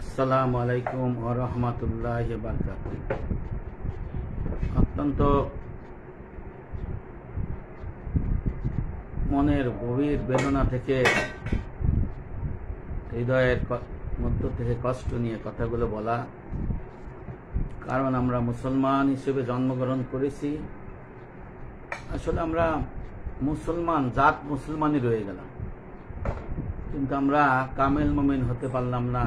আসসালামু আলাইকুম ওয়া রাহমাতুল্লাহি ওয়া বারাকাতুহু। অত্যন্ত মনের গভীর বেদনা থেকে, হৃদয়ের মধ্য থেকে কষ্ট নিয়ে কথাগুলো বলা, কারণ আমরা মুসলমান হিসেবে জন্মগ্রহণ করেছি। আসলে আমরা মুসলমান, জাত মুসলমানই রয়ে গেলাম, কিন্তু আমরা কামেল মুমিন হতে পারলাম না,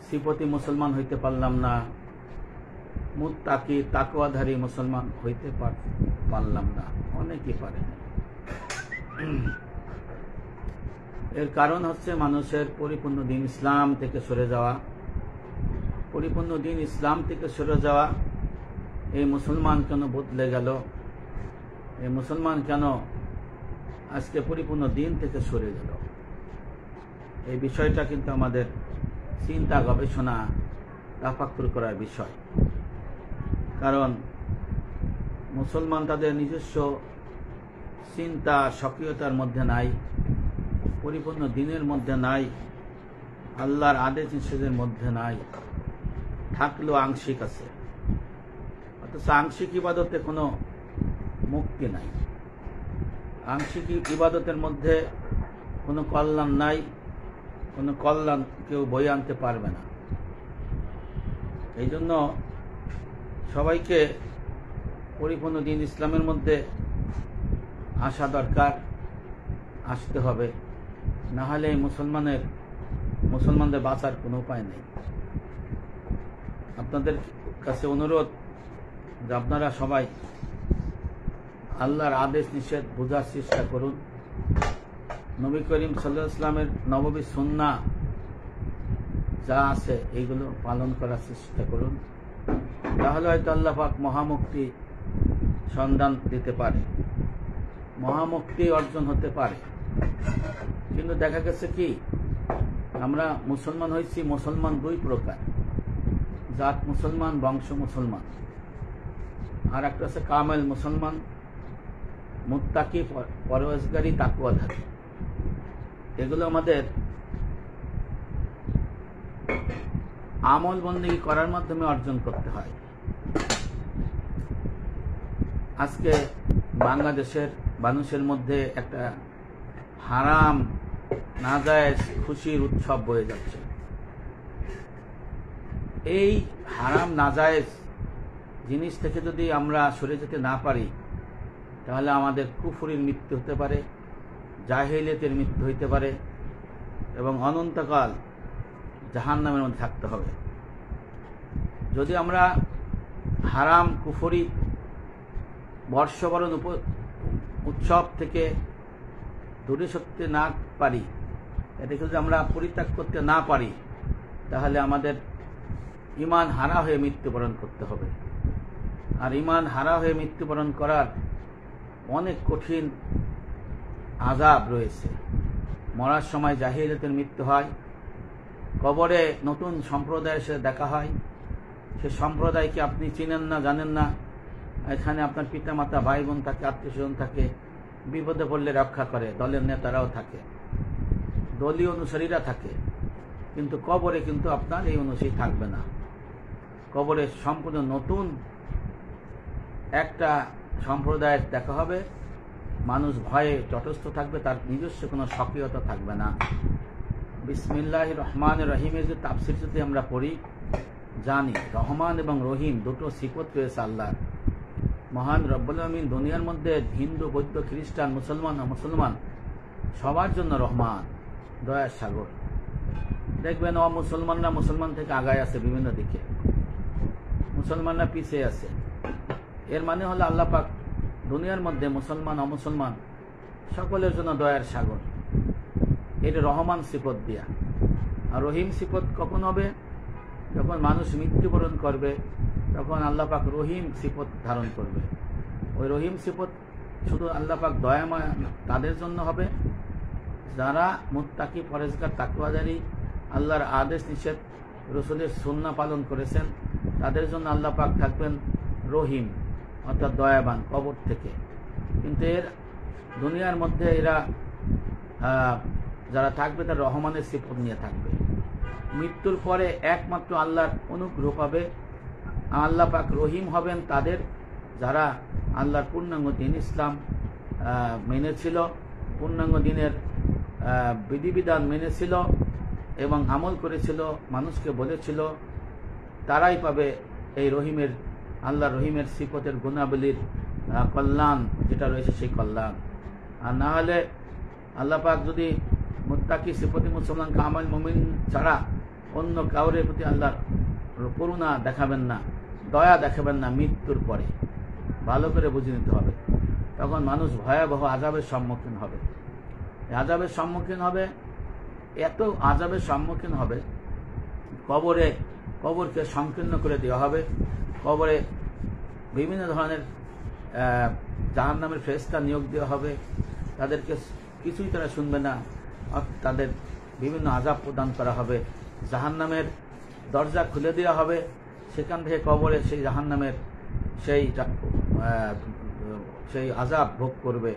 সিফতি মুসলমান হইতে পারলাম না, মুত্তাকি তাকওয়াধারী মুসলমান হইতে পারলাম না। অনেকেই পারে না। এর কারণ হচ্ছে মানুষের পরিপূর্ণ দিন ইসলাম থেকে সরে যাওয়া। পরিপূর্ণ দিন ইসলাম থেকে সরে যাওয়া, এই মুসলমান কেন বদলে গেল, এই মুসলমান কেন আজকে পরিপূর্ণ দিন থেকে সরে গেল, এই বিষয়টা কিন্তু আমাদের চিন্তা, গবেষণা, তাফাক্কুর করার বিষয়। কারণ মুসলমান তাদের নিজস্ব চিন্তা সক্রিয়তার মধ্যে নাই, পরিপূর্ণ দিনের মধ্যে নাই, আল্লাহর আদেশ নিষেধের মধ্যে নাই, থাকলেও আংশিক আছে। অথচ আংশিক ইবাদতে কোনো মুক্তি নাই, আংশিক ইবাদতের মধ্যে কোনো কল্যাণ নাই, কোনো কল্যাণ কেউ বয়ে আনতে পারবে না। এই জন্য সবাইকে পরিপূর্ণ দিন ইসলামের মধ্যে আসা দরকার, আসতে হবে। না হলে মুসলমানদের বাঁচার কোনো উপায় নেই। আপনাদের কাছে অনুরোধ যে আপনারা সবাই আল্লাহর আদেশ নিষেধ বোঝার চেষ্টা করুন। নবী করিম সাল্লাল্লাহু আলাইহি ওয়াসাল্লামের নববী সুন্নাহ যা আছে এইগুলো পালন করার চেষ্টা করুন। তাহলে হয়তো আল্লাহ পাক মহামুক্তি সন্ধান দিতে পারে, মহামুক্তি অর্জন হতে পারে। কিন্তু দেখা গেছে কি, আমরা মুসলমান হয়েছি, মুসলমান দুই প্রকার, জাত মুসলমান, বংশ মুসলমান, আর একটা আছে কামেল মুসলমান, মুত্তাকি, পরহেজগারী, তাকওয়াধারী। এগুলো আমাদের আমল বন্দেগী করার মাধ্যমে অর্জন করতে হয়। আজকে বাংলাদেশের মানুষের মধ্যে একটা হারাম নাজায়েজ খুশির উৎসব বয়ে যাচ্ছে। এই হারাম নাজায়েজ জিনিস থেকে যদি আমরা সরে যেতে না পারি, তাহলে আমাদের কুফরির মৃত্যু হতে পারে, জাহেলিয়াতের মৃত্যু হইতে পারে, এবং অনন্তকাল জাহান্নামের মধ্যে থাকতে হবে। যদি আমরা হারাম কুফরি বর্ষবরণ উৎসব থেকে দূরে সরতে না পারি, এটাকে যদি আমরা পরিত্যাগ করতে না পারি, তাহলে আমাদের ঈমান হারা হয়ে মৃত্যুবরণ করতে হবে। আর ঈমান হারা হয়ে মৃত্যুবরণ করার অনেক কঠিন আযাব রয়েছে। মরার সময় জাহেলিয়াতের মৃত্যু হয়, কবরে নতুন সম্প্রদায়ের সাথে দেখা হয়, সে সম্প্রদায়কে আপনি চিনেন না, জানেন না। এখানে আপনার পিতা মাতা, ভাই বোন থাকে, আত্মীয় স্বজন থাকে, বিপদে পড়লে রক্ষা করে, দলের নেতারাও থাকে, দলীয় অনুসারীরা থাকে। কিন্তু কবরে কিন্তু আপনার এই অনুসারী থাকবে না। কবরে সম্পূর্ণ নতুন একটা সম্প্রদায়ের দেখা হবে। মানুষ ভয়ে তটস্থ থাকবে, তার নিজস্ব কোনো সক্রিয়তা থাকবে না। বিসমিল্লাহির রহমানির রহিমের যে তাফসীর যদি আমরা পড়ি, জানি রহমান এবং রহিম দুটো সিফত রয়েছে আল্লাহর। মহান রব্বুল আমিন দুনিয়ার মধ্যে হিন্দু, বৌদ্ধ, খ্রিস্টান, মুসলমান সবার জন্য রহমান, দয়ার সাগর। দেখবেন মুসলমান থেকে আগায় আছে বিভিন্ন দিকে, মুসলমানরা পিছিয়ে আছে। এর মানে হলো আল্লাহ পাক দুনিয়ার মধ্যে মুসলমান, অমুসলমান সকলের জন্য দয়ার সাগর। এটা রহমান সিফত দিয়া। আর রহিম সিফত কখন হবে? যখন মানুষ মৃত্যুবরণ করবে, তখন আল্লাহ পাক রহিম সিফত ধারণ করবে। ওই রহিম সিফত শুধু আল্লাহ পাক দয়াময় তাদের জন্য হবে যারা মুত্তাকি, পরহেজগার, তাকওয়াদারী, আল্লাহর আদেশ নিষেধ, রাসূলের সুন্নাহ পালন করেছেন। তাদের জন্য আল্লাহ পাক থাকবেন রহিম, অর্থাৎ দয়াবান কবর থেকে। কিন্তু এর দুনিয়ার মধ্যে এরা যারা থাকবে তারা রহমানের সিফত নিয়ে থাকবে। মৃত্যুর পরে একমাত্র আল্লাহর অনুগ্রহ পাবে। আল্লাহ পাক রহিম হবেন তাদের যারা আল্লাহর পূর্ণাঙ্গ দিন ইসলাম মেনেছিল, পূর্ণাঙ্গ দিনের বিধিবিধান মেনেছিল এবং আমল করেছিল, মানুষকে বলেছিল, তারাই পাবে এই রহিমের, আল্লাহ রহিমের সিফতের গুণাবলীর কল্যাণ যেটা রয়েছে সেই কল্যাণ। আর না হলে আল্লাহ পাক যদি মুত্তাকি সিফতি মুসলমান কামাল মুমিন ছাড়া অন্য কাউরের প্রতি আল্লাহর করুণা দেখাবেন না, দয়া দেখাবেন না মৃত্যুর পরে। ভালো করে বুঝে নিতে হবে। তখন মানুষ ভয়াবহ আযাবের সম্মুখীন হবে। আযাবের সম্মুখীন হবে, এত আযাবের সম্মুখীন হবে, কবরকে সংকীর্ণ করে দেওয়া হবে। কবরে বিভিন্ন ধরনের জাহান্নামের ফেরেশতা নিয়োগ দেওয়া হবে, তাদেরকে কিছুই তারা শুনবে না, তাদের বিভিন্ন আযাব প্রদান করা হবে। জাহান্নামের দরজা খুলে দেওয়া হবে, সেখান থেকে কবরে সেই জাহান্নামের সেই আযাব ভোগ করবে।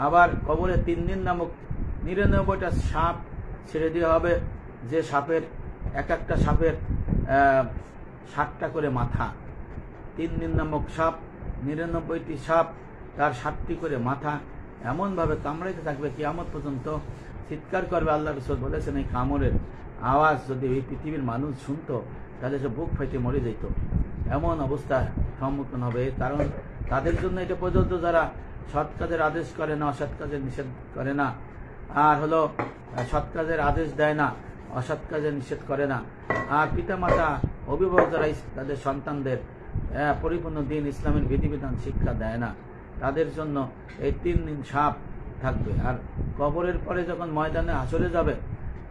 আবার কবরে 3 দিন নামক 99টা সাপ ছেড়ে দেওয়া হবে, যে সাপের এক একটা সাপের 7টা করে মাথা। 3 দিন নামক সাপ, 99টি সাপ, তার 7টি করে মাথা এমনভাবে কামড়াইতে থাকবে কিয়ামত পর্যন্ত, চিৎকার করবে। আল্লাহ রাসূল বলেছেন এই কামড়ের আওয়াজ যদি এই পৃথিবীর মানুষ শুনতো তাহলে সে বুক ফাইটে মরে যেত। এমন অবস্থার সম্মুখীন হবে। কারণ তাদের জন্য এটা প্রযোজ্য যারা সৎ কাজের আদেশ করে না, অসৎ কাজের নিষেধ করে না, আর হলো সৎ কাজের আদেশ দেয় না, অসৎ কাজের নিষেধ করে না, আর পিতামাতা অভিভাবক যারা তাদের সন্তানদের পরিপূর্ণ দিন ইসলামের বিধিবিধান শিক্ষা দেয় না, তাদের জন্য এই 3 দিন সাপ থাকবে। আর কবরের পরে যখন ময়দানে হাসরে যাবে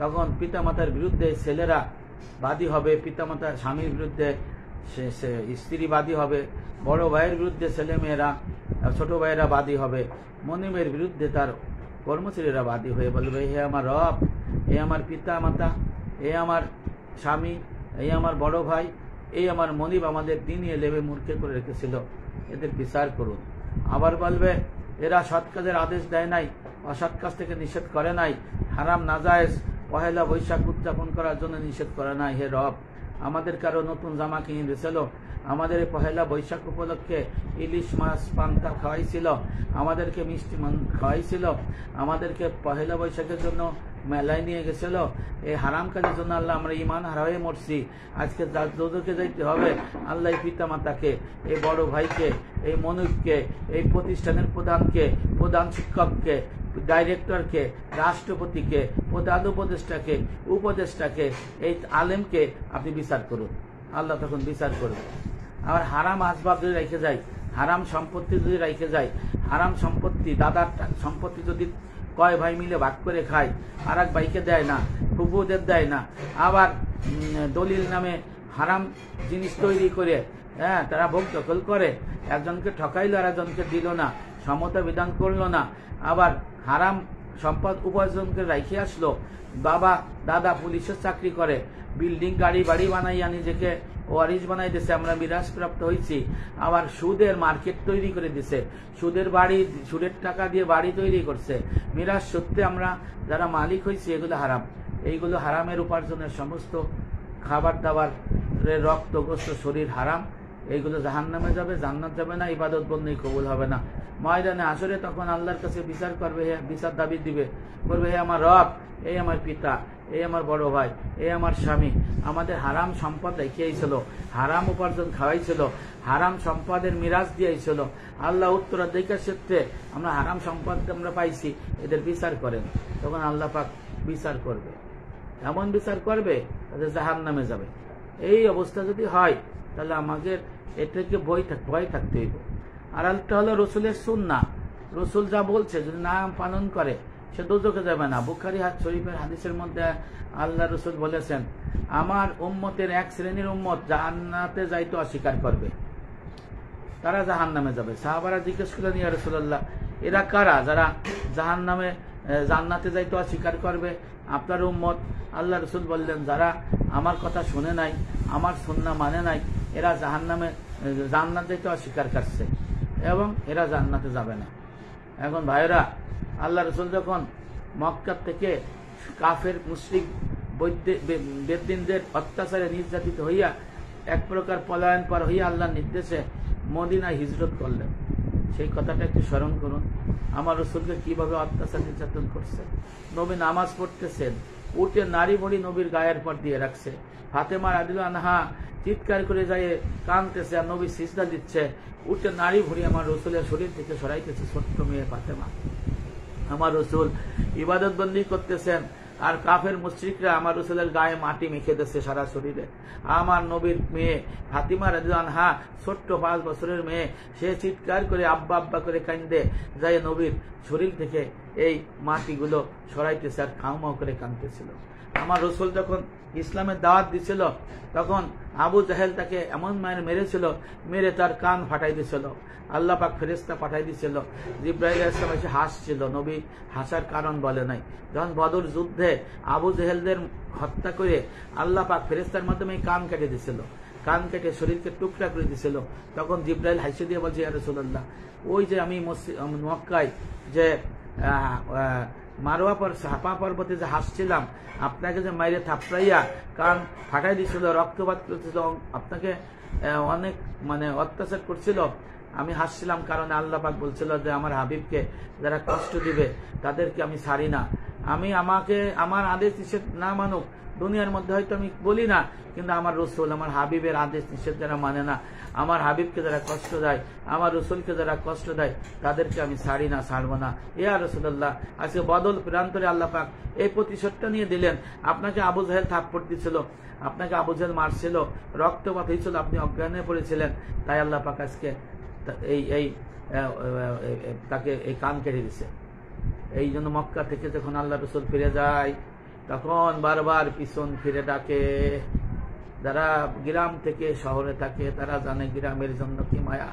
তখন পিতামাতার বিরুদ্ধে ছেলেরা বাদী হবে, পিতামাতার স্বামীর বিরুদ্ধে স্ত্রী বাদী হবে, বড় ভাইয়ের বিরুদ্ধে ছেলে মেয়েরা, ছোট ভাইয়েরা বাদী হবে, মনিবের বিরুদ্ধে তার কর্মচারীরা বাদী হয়ে বলবে, হে আমার রব, এ আমার পিতা মাতা, এ আমার স্বামী, এই আমার বড় ভাই, এই আমার মনিব আমাদের দিনিয়ে লেবে মূর্খে করে রেখেছিল, এদের বিচার করুন। আবার বলবে, এরা সৎ কাজের আদেশ দেয় নাই, অসৎ কাজ থেকে নিষেধ করে নাই, হারাম নাজায়েজ পহেলা বৈশাখ উদযাপন করার জন্য নিষেধ করে নাই। হে রব, আমাদের কারো নতুন জামা কিনে দিয়েছিল, আমাদের পহেলা বৈশাখ উপলক্ষে ইলিশ মাছ পান্তা খাওয়াইছিল, আমাদেরকে মিষ্টি খাওয়াইছিল, আমাদেরকে পহেলা বৈশাখের জন্য মেলায় নিয়ে গেছিল। এই হারাম কাজের জন্য আল্লাহ আমরা ইমান হারা হয়ে মরছি। আজকে দোজখে যাইতে হবে। আল্লাহ পিতা মাতাকে, এই বড় ভাইকে, এই মনুষ্যকে, এই প্রতিষ্ঠানের প্রধানকে, প্রধান শিক্ষককে, ডাইরেক্টরকে, রাষ্ট্রপতিকে, প্রধান উপদেষ্টাকে, এই আলেমকে আপনি বিচার করুন। আল্লাহ তখন বিচার করবে। আবার হারাম আসবাব যদি রেখে যায়, হারাম সম্পত্তি যদি রেখে যায়, হারাম সম্পত্তি, দাদার সম্পত্তি যদি কয় ভাই মিলে ভাগ করে খায়, আর এক ভাইকে দেয় না, ফুফুদের দেয় না, আবার দলিল নামে হারাম জিনিস তৈরি করে তারা ভোগ দখল করে, একজনকে ঠকাইলো আর একজনকে দিল না, সমতা বিধান করলো না, আবার হারাম সম্পদ উপার্জন করে রেখে আসলো, বাবা দাদা পুলিশের চাকরি করে, বিল্ডিং গাড়ি বাড়ি বানাইয়া নিজেকে ওয়ারিশ বানাই দিছে, আমরা মিরাজপ্রাপ্ত হয়েছি, আবার সুদের মার্কেট তৈরি করে দিছে, সুদের টাকা দিয়ে বাড়ি তৈরি করছে, মিরাজ সত্যি আমরা যারা মালিক হয়েছি, এগুলো হারাম। এইগুলো হারামের উপার্জনের সমস্ত খাবার দাবার, রক্ত গোস্ত শরীর হারাম, এইগুলো জাহান্নামে যাবে, জান্নাত যাবে না, ইবাদত বন্দেগী কবুল হবে না। ময়দানে হাসরে তখন আল্লাহর কাছে বিচার করবে, বিচার দাবি দিবে, করবে, হে আমার রব, এই আমার পিতা, এই আমার বড় ভাই, এই আমার স্বামী আমাদের হারাম সম্পদ দেখিয়েছিল, হারাম উপার্জন খাওয়াইছিল, হারাম সম্পদের মিরাজ দিয়েছিল, আল্লাহ উত্তরাধিকার সূত্রে আমরা হারাম সম্পদ আমরা পাইছি, এদের বিচার করেন। তখন আল্লাহ পাক বিচার করবে, এমন বিচার করবে তাদের জাহান্নামে যাবে। এই অবস্থা যদি হয় তাহলে আমাদের এটাকে ভয় থাকতে হইব। আর একটা হলো রসুলের সুন্নাহ, রসুল যা বলছে যদি না পালন করে সে দোজখে যাবে না। বুখারী শরীফের হাদিসের মধ্যে আল্লাহ রসুল বলেছেন, আমার উম্মতের এক শ্রেণীর উম্মত জান্নাতে যাইতে অস্বীকার করবে, তারা জাহান্নামে যাবে। সাহাবারা জিজ্ঞেস করলেন, ইয়া রাসূলুল্লাহ, এরা কারা যারা জান্নাতে যাইতে অস্বীকার করবে আপনার উম্মত? আল্লাহ রসুল বললেন, যারা আমার কথা শুনে নাই, আমার সুন্নাহ মানে নাই, এরা জান্নাত যাইতে অস্বীকার করছে এবং এরা জান্নাতে যাবে না। এখন ভাইরা, আল্লাহ রসুল যখন মক্কা থেকে কাফের মুশরিক বেদিনদের অত্যাচারে নির্যাতিত হইয়া এক প্রকার পলায়ন পার হইয়া আল্লাহর নির্দেশে মদিনায় হিজরত করলেন। সেই কথাটা একটু স্মরণ করুন। আমার রসুলকে কিভাবে অত্যাচার নির্যাতন করছে। নবী নামাজ পড়তেছেন, উঠে নারী বড়ি নবীর গায়ের পর দিয়ে রাখছে। ফাতেমা রাদিয়াল্লাহু আনহা চিৎকার করে যায় কাঁদতেছে, আর নবী সিজদা দিচ্ছে, উঠে নারী ভরি আমার রসুলের শরীর থেকে সরাইতেছে ছোট্ট মেয়ে ফাতেমা। আমার রসুল ইবাদত বন্দি করতেছেন, আর কাফের মুশরিকরা আমার রসুলের গায়ে মাটি মেখে দিচ্ছে সারা শরীরে। আমার নবীর মেয়ে ফাতিমা রাদিয়াল্লাহু আনহা ছোট্ট 5 বছরের মেয়ে, সে চিৎকার করে আব্বা আব্বা করে কান্দে যায় নবীর শরীর থেকে এই মাটিগুলো সরাইতেছে, আর খাও করে কাঁদতেছিল। আমার রসুল যখন ইসলামের দাওয়াত দিছিল তখন আবু জাহেল তাকে এমন মায়ের মেরেছিল, মেরে তার কান ফাটাই দিছিল। আল্লাহ পাক ফেরেশতা পাঠাই দিছিল, জিবরাইল আলাইহিস সালাম এসে হাসছিল, নবী হাসার কারণ বলে নাই। যখন বদর যুদ্ধে আবু জাহেলদের হত্যা করে আল্লাহ পাক ফেরেশতার মাধ্যমে কান কেটে দিছিল, কান কেটে শরীরকে টুকরা করে দিছিল, তখন জিবরাইল হাসি দিয়ে বলছে, ইয়া রাসূলুল্লাহ, ওই যে আমি মক্কায় যে মারোয়া পর সাফা পর্বতে যে হাসছিলাম, আপনাকে যে মাইরে থাপড়াইয়া কান ফাটাই দিছিল, রক্তপাত করছিল, আপনাকে অনেক অত্যাচার করছিল, আমি হাসছিলাম কারণ আল্লাহ পাক বলছিল যে আমার হাবিবকে যারা কষ্ট দিবে তাদেরকে আমি ছাড়ি না। আমাকে আমার আদেশ নিষেধ না মানুক, দুনিয়ার মধ্যে হয়তো আমি বলি না, কিন্তু আমার রসুল আমার হাবিবের আদেশ নিষেধ যারা মানে না, আমার হাবিবকে যারা কষ্ট দেয়, আমার রসুলকে যারা কষ্ট দেয়, তাদেরকে আমি ছাড়ি না, ছাড়বো না। ইয়া রাসূলুল্লাহ, আজকে বদল প্রান্তরে আল্লাহ পাক এই প্রতিশোধটা নিয়ে দিলেন। আপনাকে আবু জাহেল থাপ্পড় দিছিল, আপনাকে আবু জাহেল মারছিল, রক্তপাত হয়েছিল, আপনি অজ্ঞান হয়ে পড়েছিলেন, তাই আল্লাহ পাক আজকে তাকে এই কান কেটে দিছে। এই জন্য মক্কা থেকে যখন আল্লাহ রসুল ফিরে যায় তখন বারবার পিছন ফিরে ডাকে। যারা গ্রাম থেকে শহরে থাকে তারা জানে গ্রামের জন্য কি মায়া,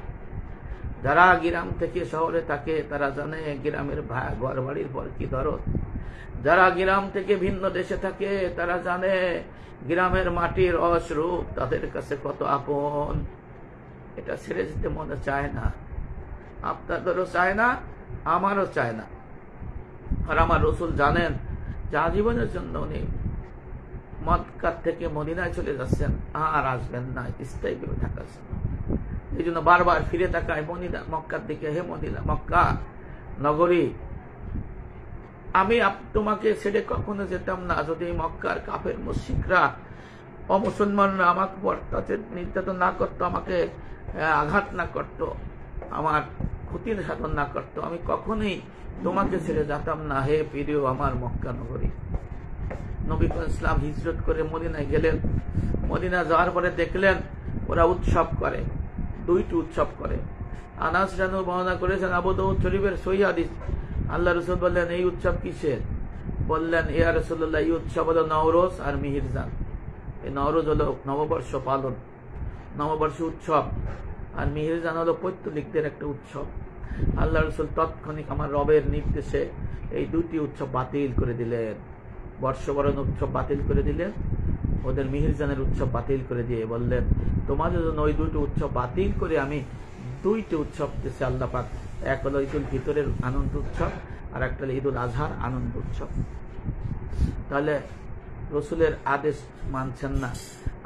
যারা গ্রাম থেকে শহরে থাকে তারা জানে গ্রামের ঘর বাড়ির পর কি দরদ, যারা গ্রাম থেকে ভিন্ন দেশে থাকে তারা জানে গ্রামের মাটির অশ্রুপ তাদের কাছে কত আপন। এটা ছেড়ে যেতে মনে চায় না, আপনাদেরও চায় না, আমারও চায় না। আর আমার রসুল জানেন যে আজীবনের জন্য উনি মক্কা থেকে মদিনায় চলে যাচ্ছেন, আর আসবেন না স্থায়ীভাবে থাকার জন্য। এই জন্য বারবার ফিরে তাকায় মদিনা মক্কার দিকে, হে মদিনা মক্কা নগরী, আমি তোমাকে ছেড়ে কখনো যেতাম না যদি মক্কার কাফের মুশরিকরা অমুসলমানরা আমাকে তাদের নির্যাতন না করতো, আমাকে আঘাত না করতো, আমার ক্ষতির সাধন না করতো, আমি কখনোই তোমাকে ছেড়ে যেতাম না, হে প্রিয় আমার মক্কা নগরী। নবী ইসলাম হিজরত করে মদিনায় গেলেন। মদিনা যাওয়ার পরে দেখলেন ওরা উৎসব করে, 2টি উৎসব করে। আনাস রানু বর্ণনা করেছেন আবু দাউদ শরীফের সহিহ হাদিস। আল্লাহ রাসূল বললেন, এই উৎসব কিসের? বললেন, ইয়া রাসূলুল্লাহ, এই উৎসব হলো নওরোজ আর মিহিরজান। এই নওরোজ হলো নববর্ষ পালন, নববর্ষ উৎসব, আর মিহিরজান হলো পৈতৃকদের একটা উৎসব। আল্লাহ রাসূল তৎক্ষণিক আমার রবের নির্দেশে এই 2টি উৎসব বাতিল করে দিলেন। বর্ষবরণ উৎসব বাতিল করে দিলেন, ওদের মিহিরজানের উৎসব বাতিল করে দিয়ে বললেন, তোমাদের জন্য ওই 2টি উৎসব বাতিল করে আমি 2টি উৎসব দিয়েছে আল্লাহ পাক। এক হলো ঈদুল ফিতরের আনন্দ উৎসব, আর একটা হলো ঈদুল আজহার আনন্দ উৎসব। তাহলে রসুলের আদেশ মানছেন না,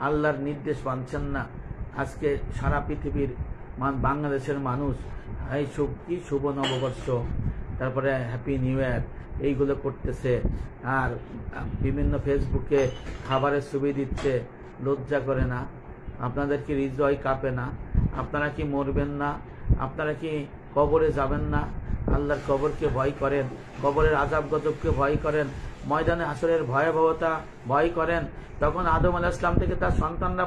আল্লাহর নির্দেশ মানছেন না। আজকে সারা পৃথিবীর বাংলাদেশের মানুষ এই শুভ নববর্ষ, তারপরে হ্যাপি নিউ ইয়ার, এইগুলো করতেছে, আর বিভিন্ন ফেসবুকে খাবারের ছবি দিচ্ছে। লজ্জা করে না? আপনাদের কি হৃদয় কাঁপে না? আপনারা কি মরবেন না? আপনারা কি কবরে যাবেন না? আল্লাহর কবরকে ভয় করেন, কবরের আযাব গজবকে ভয় করেন, ময়দানে হাসরের ভয়াবহতা ভয় করেন। তখন আদম আলাইহিস সালাম থেকে তার সন্তানরা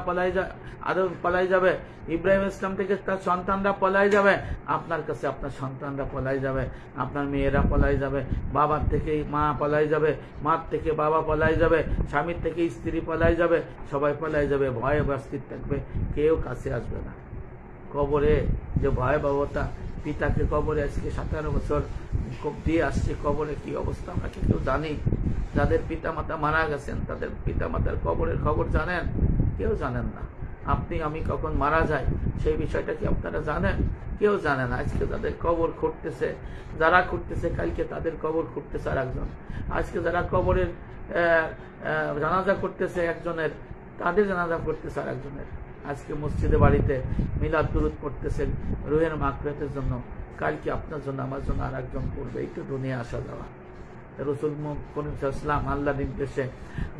পলাই যাবে, ইব্রাহিম ইসলাম থেকে তার সন্তানরা পলাই যাবে, আপনার কাছে আপনার সন্তানরা পলাই যাবে, আপনার মেয়েরা পলাই যাবে, বাবার থেকে মা পলাই যাবে, মার থেকে বাবা পলাই যাবে, স্বামীর থেকে স্ত্রী পলাই যাবে, সবাই পলাই যাবে, ভয়ে অস্থির থাকবে, কেউ কাছে আসবে না। কবরে যে ভয়াবহতা, পিতাকে কবরে আজকে 17 বছর দিয়ে আসছে, কবরে কি অবস্থা আমরা কি কেউ জানি? যাদের পিতামাতা মারা গেছেন তাদের পিতামাতার কবরের খবর জানেন? কেউ জানেন না। আপনি আমি কখন মারা যাই সেই বিষয়টা কি আপনারা জানেন? কেউ জানে না। আজকে তাদের কবর খুঁড়তেছে, যারা খুঁড়তেছে কালকে তাদের কবর খুঁড়তেছে আর একজন। আজকে যারা কবরের জানাজা করতেছে একজনের, তাদের জানাজা করতেছে আর একজনের। আজকে মসজিদে বাড়িতে মিলাদ দুরুদ পড়তেছেন রুহের মাগফিরাতের জন্য, কালকে আপনার জন্য আমার জন্য আর একজন পড়বে। একটু দুনিয়া আসা যাওয়া। রাসূল করিম সাল্লাল্লাহু আলাইহি ওয়াসাল্লাম আল্লাহ নির্দেশে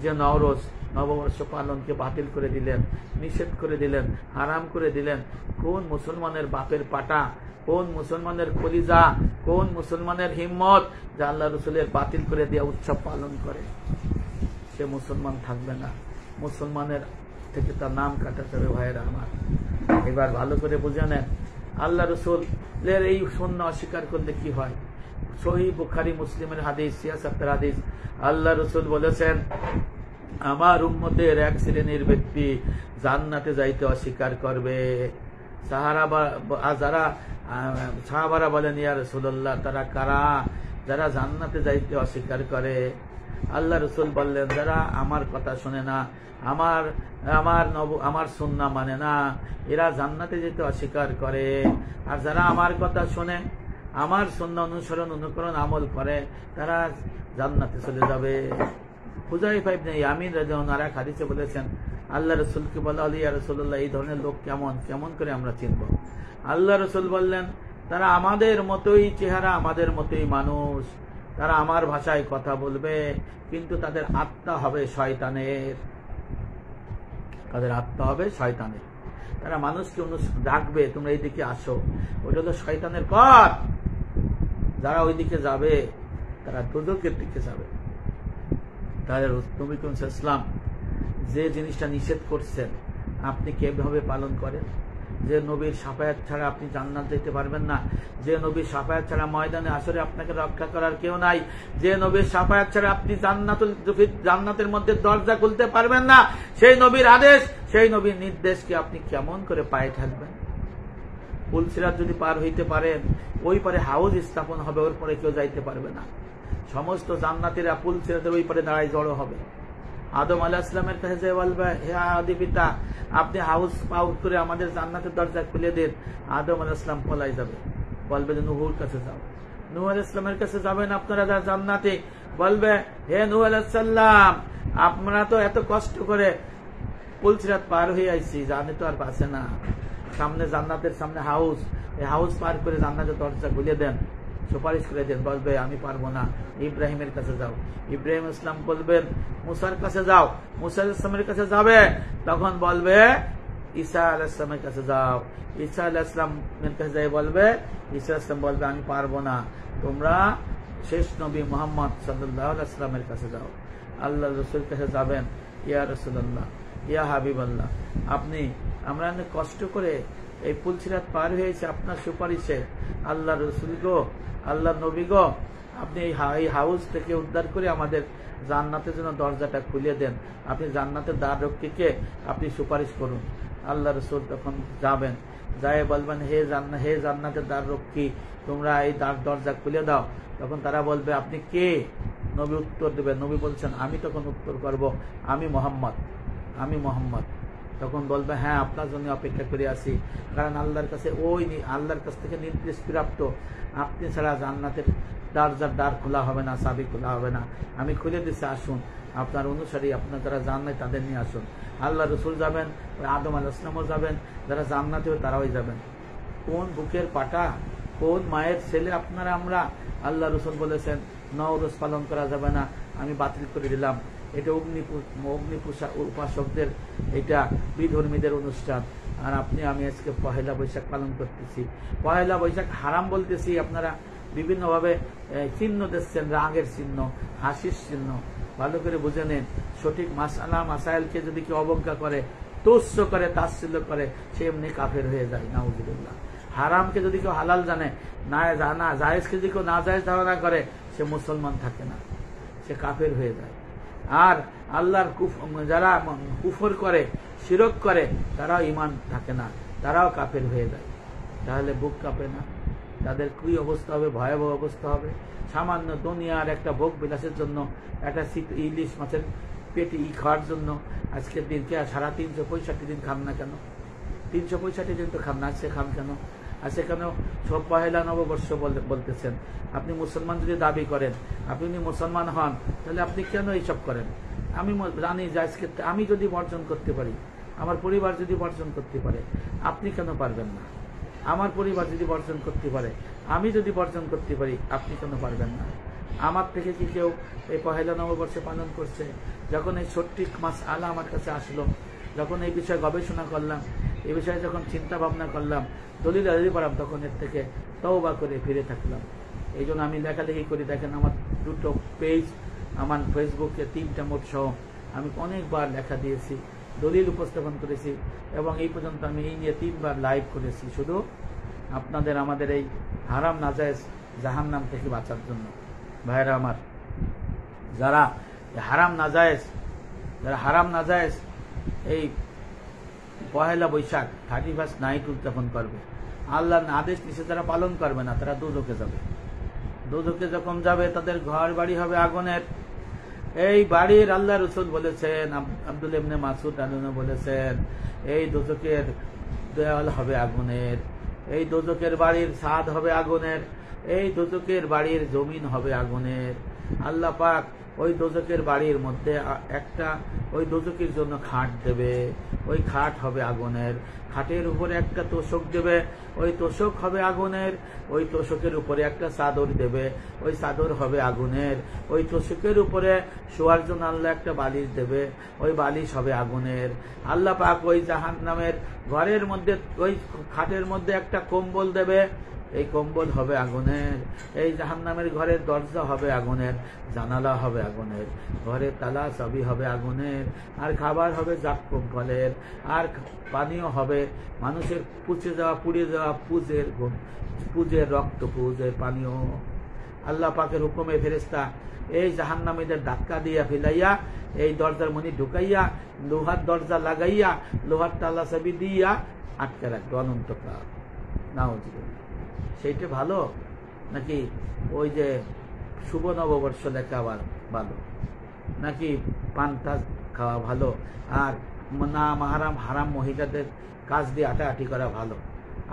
যে নওরোজ নববর্ষ পালনকে বাতিল করে দিলেন, নিষেধ করে দিলেন, হারাম করে দিলেন, কোন মুসলমানের বাপের পাটা, কোন মুসলমানের কলিজা, কোন মুসলমানের হিম্মত যে আল্লাহ রসুলের বাতিল করে দিয়ে উৎসব পালন করে? সে মুসলমান থাকবে না, মুসলমানের থেকে তার নাম কাটাতে হবে। ভাইয়েরা আমার, এবার ভালো করে বুঝে নেন, আল্লাহ রসুলের এই সুন্নাহ অস্বীকার করলে কি হয়? সহিহ বুখারী মুসলিমের হাদিস, ৭৬ হাদিস, আল্লাহ রসুল বলেছেন, আমার উম্মতের এক শ্রেণীর ব্যক্তি জান্নাতে যাইতে অস্বীকার করবে। সাহাবারা বলেন, ইয়া রাসূলুল্লাহ, তারা কারা? যারা জান্নাতে যাইতে অস্বীকার করে। আল্লাহ রসুল বললেন, যারা আমার কথা শুনে না, আমার সুন্নাহ মানে না, এরা জান্নাতে যেতে অস্বীকার করে। আর যারা আমার কথা শুনে, আমার সুন্নাহ অনুকরণ আমল করে, তারা জান্নাতে চলে যাবে। হুযায়ফা ইবনে ইয়ামিন রাদিয়াল্লাহু আনহু হাদিসে বলেছেন, আল্লাহ রসুলকে বলা হলো, ইয়া রাসূলুল্লাহ, এই ধরনের লোক কেমন করে আমরা চিনব? আল্লাহ রসুল বললেন, তারা আমাদের মতোই চেহারা, আমাদের মতোই মানুষ, তারা আমার ভাষায় কথা বলবে, কিন্তু তাদের আত্মা হবে শয়তানের। তাদের আত্মা হবে শয়তানের। তারা মানুষকে ডাকবে, তোমরা এইদিকে আসো, ওইটা হলো শয়তানের পথ। যারা ওইদিকে যাবে তারা দোজখের দিকে যাবে। তাহলে নবী করিম সাল্লাল্লাহু আলাইহি ওয়াসাল্লাম যে জিনিসটা নিষেধ করছেন, আপনি কিভাবে পালন করেন? যে নবীর শাফায়াত ছাড়া আপনি জান্নাত যেতে পারবেন না, যে নবীর শাফায়াত ছাড়া ময়দানে আসরে আপনাকে রক্ষা করার কেউ নাই, যে নবীর শাফায়াত ছাড়া আপনি জান্নাতের মধ্যে দরজা খুলতে পারবেন না, সেই নবীর আদেশ, সেই নবীর নির্দেশকে আপনি কেমন করে পায়ে ঠাকবেন? পুল সিরাত যদি পার হইতে পারেন, ওই পারে হাউজ স্থাপন হবে, ওর পরে কেউ যাইতে পারবে না। সমস্ত জান্নাতীরা পুল সিরাতের ওই পারে দাঁড়ায় জড়ো হবে। আদম আলাইহিস সালামের কাছে যে বলবে, হে আদি পিতা, আপনি হাউস পাউট করে আমাদের জান্নাতের দরজা খুলে দেন। আদম আলাইহিস সালাম পলাই যাবে, বলবে যে নূহর কাছে যাও। নূহ আলাইহিস সালামের কাছে যাবেন আপনারা জান্নাতে, বলবে, হে নূহ আলাইহিস সালাম, আমরা তো এত কষ্ট করে পুলসিরাত পার হয়ে আইছি, জানে তো আর পাচ্ছে না, সামনে জান্নাতের সামনে হাউস, এই হাউস পার করে জান্নাতের দরজা খুলে দেন, সুপারিশ করে দেন। বলবে, আমি পারবো না, ইব্রাহিমের কাছে যাও। ইব্রাহিম ইসলাম বলবেন, মুসার কাছে যাও। মুসা ইসলামের কাছে যাবে, তখন বলবে, ঈসা আলাইহিস সালামের কাছে যাও। ঈসা আলাইহিস সালামের কাছে যাই বলবে, ঈসা ইসলাম বলবে, আমি পারবো না, তোমরা শেষ নবী মুহাম্মদ সাল্লাল্লাহু আলাইহি ওয়াসাল্লামের কাছে যাও। আল্লাহ রসুল কাছে যাবেন, ইয়া রাসূলুল্লাহ, ইয়া হাবিবাল্লাহ, আমরা অনেক কষ্ট করে এই পুলসিরাত পার হয়েছে আপনার সুপারিশে, আল্লাহ রসুল গো, আল্লাহ নবী গো, আপনি এই হাউস থেকে উদ্ধার করে আমাদের জান্নাতের জন্য দরজাটা খুলে দেন, আপনি জান্নাতের দ্বার রক্ষীকে আপনি সুপারিশ করুন। আল্লাহ রসুল তখন যাবেন, যাই বলবেন, হে জান্নাতের দ্বার রক্ষী, তোমরা এই দরজা খুলে দাও। তখন তারা বলবে, আপনি কে? নবী উত্তর দেবেন, নবী বলছেন, আমি তখন উত্তর করব, আমি মোহাম্মদ। তখন বলবে, হ্যাঁ, আপনার জন্য অপেক্ষা করে আছি, কারণ আল্লাহর কাছ থেকে নির্দেশ প্রাপ্ত, আপনি ছাড়া জান্নাতের দরজার দ্বার খোলা হবে না, চাবি খোলা হবে না, আমি খুলে দিচ্ছি, আসুন, আপনার অনুসারী, আপনার যারা জান্নাত তাদের নিয়ে আসুন। আল্লাহ রসুল যাবেন, আদম আলাইহিস সালামও যাবেন, যারা জান্নাতে হবে তারাই যাবেন। কোন বুকের পাটা, কোন মায়ের ছেলে আপনারা আমরা? আল্লাহ রসুল বলেছেন, নওরোজ পালন করা যাবে না, আমি বাতিল করে দিলাম, এটা অগ্নি উপাসকদের, এটা বিধর্মীদের অনুষ্ঠান। আর আমি আজকে পহেলা বৈশাখ পালন করতেছি। পহেলা বৈশাখ হারাম বলতেছি, আপনারা বিভিন্নভাবে চিহ্ন দিচ্ছেন, রাগের চিহ্ন, হাসির চিহ্ন। ভালো করে বুঝে নেন, সঠিক মাসাইলকে যদি কেউ অবজ্ঞা করে, তুচ্ছ করে, তাচ্ছিল্য করে, সে এমনি কাফের হয়ে যায়, নাউযুবিল্লাহ। হারামকে যদি কেউ হালাল জানে, না জায়েজকে যদি কেউ না জায়েজ ধারণা করে, সে মুসলমান থাকে না, সে কাফের হয়ে যায়। আর আল্লাহর যারা কুফর করে, শিরক করে, তারাও ঈমান থাকে না, তারাও কাফের হয়ে যায়। তাহলে বুক কাঁপে না? তাদের কি অবস্থা হবে? ভয়াবহ অবস্থা হবে। সামান্য দুনিয়ার একটা ভোগ বিলাসের জন্য, একটা ইলিশ মাছের পেটি খাওয়ার জন্য আজকের দিনকে সারা 365 দিন খান না কেন? 365 দিন তো খান না, আজকে খান কেন? আজকে কেন সব পহেলা নববর্ষ বলতেছেন? আপনি মুসলমান যদি দাবি করেন, আপনি মুসলমান হন, তাহলে আপনি কেন এইসব করেন? আমি জানি জায়েজ ক্ষেত্রে আমি যদি বর্জন করতে পারি, আমার পরিবার যদি বর্জন করতে পারে, আপনি কেন পারবেন না? আমার পরিবার যদি বর্জন করতে পারে, আমি যদি বর্জন করতে পারি, আপনি কেন পারবেন না? আমার থেকে কি কেউ এই পহেলা নববর্ষে পালন করছে? যখন এই সঠিক মাসআলা আমার কাছে আসলো, যখন এই বিষয়ে গবেষণা করলাম, এই বিষয়ে যখন চিন্তা ভাবনা করলাম, দলিল আদি পড়াম, তখন এর থেকে তওবা করে ফিরে থাকলাম। এই জন্য আমি লেখালেখি করি। দেখেন আমার 2টো পেজ, আমার ফেসবুকে 3টা মোট সহ আমি অনেকবার লেখা দিয়েছি, দলিল উপস্থাপন করেছি, এবং এই পর্যন্ত আমি এই নিয়ে 3বার লাইভ করেছি, শুধু আপনাদের আমাদের এই হারাম নাজায়েজ জাহান্নাম থেকে বাঁচার জন্য। ভাইরা আমার, যারা হারাম নাজায়েজ এই পহেলা বৈশাখ 31 নাইট উদযাপন করবে, আল্লাহর আদেশ নিষেধ যারা পালন করবে না, তারা দোজখে যাবে। দোজখে যখন যাবে, তাদের ঘর বাড়ি হবে আগুনের। এই বাড়ির আল্লাহ রাসূল বলেছেন, আব্দুল্লাহ ইবনে মাসউদ রাদিয়াল্লাহু আনহু বলেছেন, এই দোজখের দেওয়াল হবে আগুনের, এই দোজখের বাড়ির ছাদ হবে আগুনের, এই দোজখের বাড়ির জমিন হবে আগুনের। আল্লাহ পাক ওই দোজখের বাড়ির মধ্যে একটা ওই দোজখের জন্য খাট দেবে, ওই খাট হবে আগুনের। খাটের উপরে একটা তোষক দেবে, ওই তোষক হবে আগুনের। ওই তোষকের উপরে একটা চাদর দেবে, ওই চাদর হবে আগুনের। ওই তোষকের উপরে শোয়ার জন্য আল্লাহ একটা বালিশ দেবে, ওই বালিশ হবে আগুনের। আল্লাহ পাক ওই জাহান্নামের ঘরের মধ্যে, ওই খাটের মধ্যে একটা কম্বল দেবে, এই কম্বল হবে আগুনের। এই জাহান্নামের ঘরের দরজা হবে আগুনের, জানালা হবে আগুনের, ঘরের তালা সবই হবে আগুনের। আর খাবার হবে জাক্কুম ফলের, আর পানীয় হবে মানুষের পুড়ে যাওয়া পুজের রক্ত, পুজের পানীয়। আল্লাহ পাকের হুকুমে ফেরেশতা এই জাহান্নামীদের ধাক্কা দিয়া ফেলাইয়া, এই দরজার মনি ঢুকাইয়া, লোহার দরজা লাগাইয়া, লোহার তালা চাবি দিয়া আটকে রাখবে অনন্তকাল। নাউজুবিল্লাহ। সেইটা ভালো নাকি ওই যে শুভ নববর্ষ লেখা ভালো, নাকি পান্তা খাওয়া ভালো, আর না হারাম মহিলাদের কাজ দিয়ে আটাআটি করা ভালো,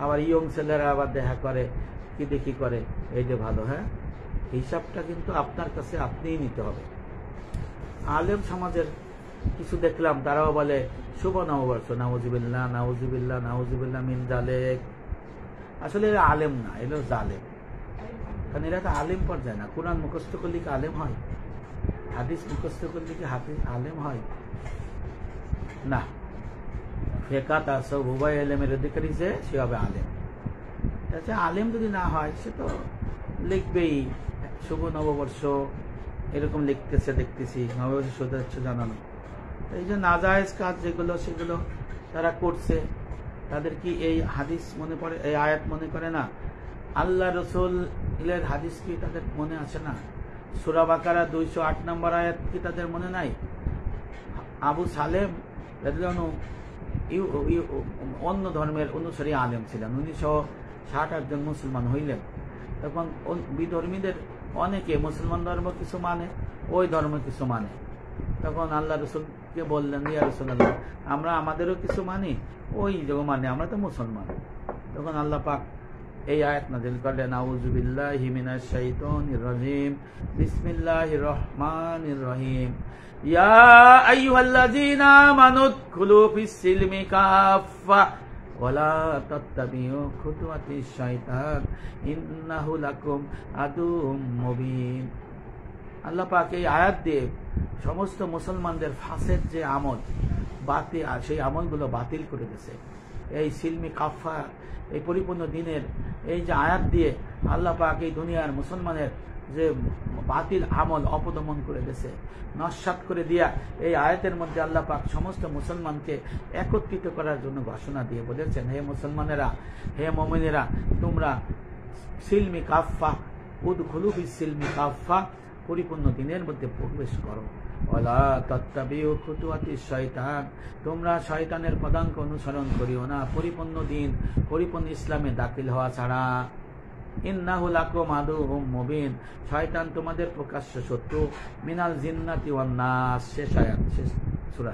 আবার ইয়ং ছেলেরা আবার দেখা করে কি দেখি করে, এই যে ভালো? হ্যাঁ, হিসাবটা কিন্তু আপনার কাছে আপনিই নিতে হবে। আলেম সমাজের কিছু দেখলাম, তারাও বলে শুভ নববর্ষ, নাউজুবিল্লাহ নাউজুবিল্লাহ নাউজুবিল্লাহ মিন জালেক। আসলে এরা আলেম না, এরা জালেম। কারণ এরা তো আলেম পর্যায়ে না। কোরআন মুখস্থ করলে কি আলেম হয়? হাদিস মুখস্থ করলে কি আলেম হয়? না। ফেকা তাসব উভয় এলেমের অধিকারী সে হবে আলেম। আলেম যদি না হয়, সে তো লিখবেই শুভ নববর্ষ, এরকম লিখতেছে, দেখতেছি নববর্ষ শুভেচ্ছা জানানো। এই যে নাজায়েজ কাজ যেগুলো, সেগুলো তারা করছে, তাদের কি এই হাদিস মনে পড়ে, এই আয়াত মনে করে না? আল্লাহ রসুলের হাদিস কি তাদের মনে আছে না? সূরা বাকারা 208 নম্বর আয়াত কি তাদের মনে নাই? আবু সালেম রাদিয়াল্লাহু অন্য ধর্মের অনুসারী আলেম ছিলেন। 1960 জন মুসলমান হইলেন। তখন বিধর্মীদের অনেকে মুসলমান ধর্ম কিছু মানে, ওই ধর্ম কিছু মানে। তখন আল্লাহ রসুলকে বললেন, ইয়া রাসূলুল্লাহ, আমরা আমাদেরও কিছু মানি, ওই যে মানে আমরা তো মুসলমান। তখন আল্লাহ পাক এই আয়াত নাযিল করলেন, আউযু বিল্লাহি মিনাশ শাইতানির রাজিম, বিসমিল্লাহির রহমানির রহিম, ইয়া আইয়ুহাল্লাযীনা আমানু উদখুলু ফিস সিলমি কাফা ওয়ালা তাত্তাবিউ খুতুওয়াতিশ শাইতান ইন্নাহু লাকুম আদুউম মুবিন। আল্লাহ পাক এই আয়াত দিয়ে সমস্ত মুসলমানদের ফাসেদ যে আমল, বাতিল, সেই আমলগুলো বাতিল করে দিয়েছে। এই সিলমি কাফা, এই পরিপূর্ণ দিনের এই যে আয়াত দিয়ে আল্লাহ পাক এই দুনিয়ার মুসলমানের যে বাতিল আমল অপদমন করে দিয়েছে, নস্যাৎ করে দিয়া এই আয়াতের মধ্যে আল্লাহ পাক সমস্ত মুসলমানকে একত্রিত করার জন্য ঘোষণা দিয়ে বলেছেন, হে মুসলমানেরা, হে মুমিনেরা, তোমরা সিলমি কাফা উদখুলু ফিস সিলমি কাফা, পরিপূর্ণ দিনের মধ্যে প্রবেশ করো। ওয়ালা তাত্তাবিউ খুতুওয়াতিশ শাইতান, তোমরা শয়তানের পদাঙ্ক অনুসরণ করিও না পরিপূর্ণ দিন, পরিপূর্ণ ইসলামে দাখিল হওয়া ছাড়া। ইন্নাহু লাকুম আদুউম মুবিন, শয়তান তোমাদের প্রকাশ্য শত্রু। মিনাল জিন্নাতি ওয়ান নাস, শেষ আয়াত, শেষ সূরা।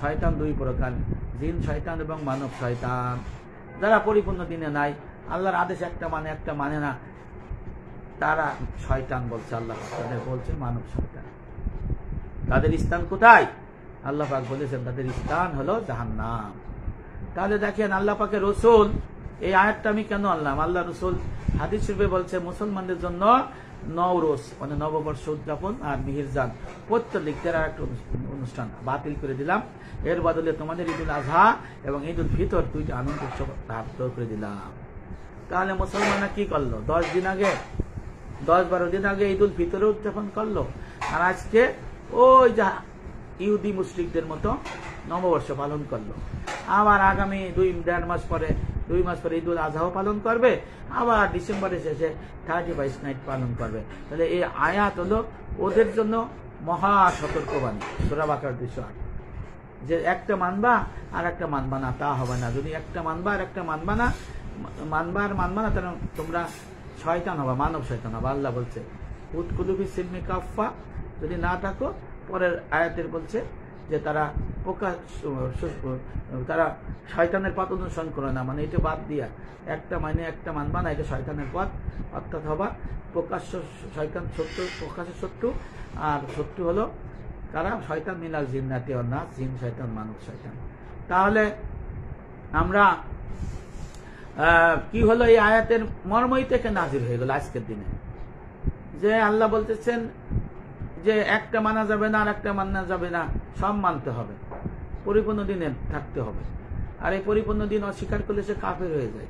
শয়তান দুই প্রকার, জিন শয়তান এবং মানব শয়তান। যারা পরিপূর্ণ দিনে নাই, আল্লাহর আদেশ একটা মানে না, তারা শয়তান বলছে আল্লাহ, তাদের বলছে মানব শয়তান। তাদের স্থান কোথায়? আল্লাহ পাক বলেছেন তাদের স্থান হলো জাহান্নাম। তাহলে দেখেন আল্লাহ পাকের রসুল, এই আয়াতটা আমি কেন আনলাম? আল্লাহ রসুল হাদিস শরীফে বলছে মুসলমানদের জন্য নওরোজ মানে নববর্ষ উদযাপন আর মিহিরজান পৈত্রিকদের আর একটা অনুষ্ঠান বাতিল করে দিলাম, এর বদলে তোমাদের ঈদুল আজহা এবং ঈদুল ফিতর দুইটা আনন্দ উৎসব করে দিলাম। তাহলে মুসলমানরা কি করলো? 10-12 দিন আগে ঈদুল ফিতর উদযাপন করলো, আর আজকে ওই যা ইহুদি মুশরিকদের মতো নববর্ষ পালন করলো। আবার আগামী 2 মাস পরে ঈদুল আজহাও পালন করবে, আবার ডিসেম্বরের শেষে 31 নাইট পালন করবে। তাহলে এই আয়াত হলো ওদের জন্য মহা সতর্কবাণী। সূরা বাকারা 208, যে একটা মানবা আর একটা মানবা না, তা হবে না। যদি একটা মানবা আর একটা মানবা না, তাহলে তোমরা শয়তান হবা, মানব শয়তান হবা। আল্লাহ বলছে উদখুলু ফিস সিলমি কাফা, যদি না থাকো। পরের আয়াতের বলছে যে তারা শয়তানের পথ অনুসরণ করে না, মানে এটা বাদ দিয়া একটা মানবা না, এটা শয়তানের পথ, অর্থাৎ হবা প্রকাশ্য শয়তান শত্রু, প্রকাশ্য শত্রু। আর শত্রু হলো তারা শয়তান মিনাল জিন্নাতি ওয়ান নাস, জিন শয়তান মানব শয়তান। তাহলে আমরা কি হলো? এই আয়াতের মর্মই থেকে নাজির হয়ে গেল আজকের দিনে, যে আল্লাহ বলতেছেন যে একটা মানা যাবে না আর একটা মানা যাবে না, সব মানতে হবে, পরিপূর্ণ দিনে থাকতে হবে। আর এই পরিপূর্ণ দিন অস্বীকার করলে সে কাফের হয়ে যায়,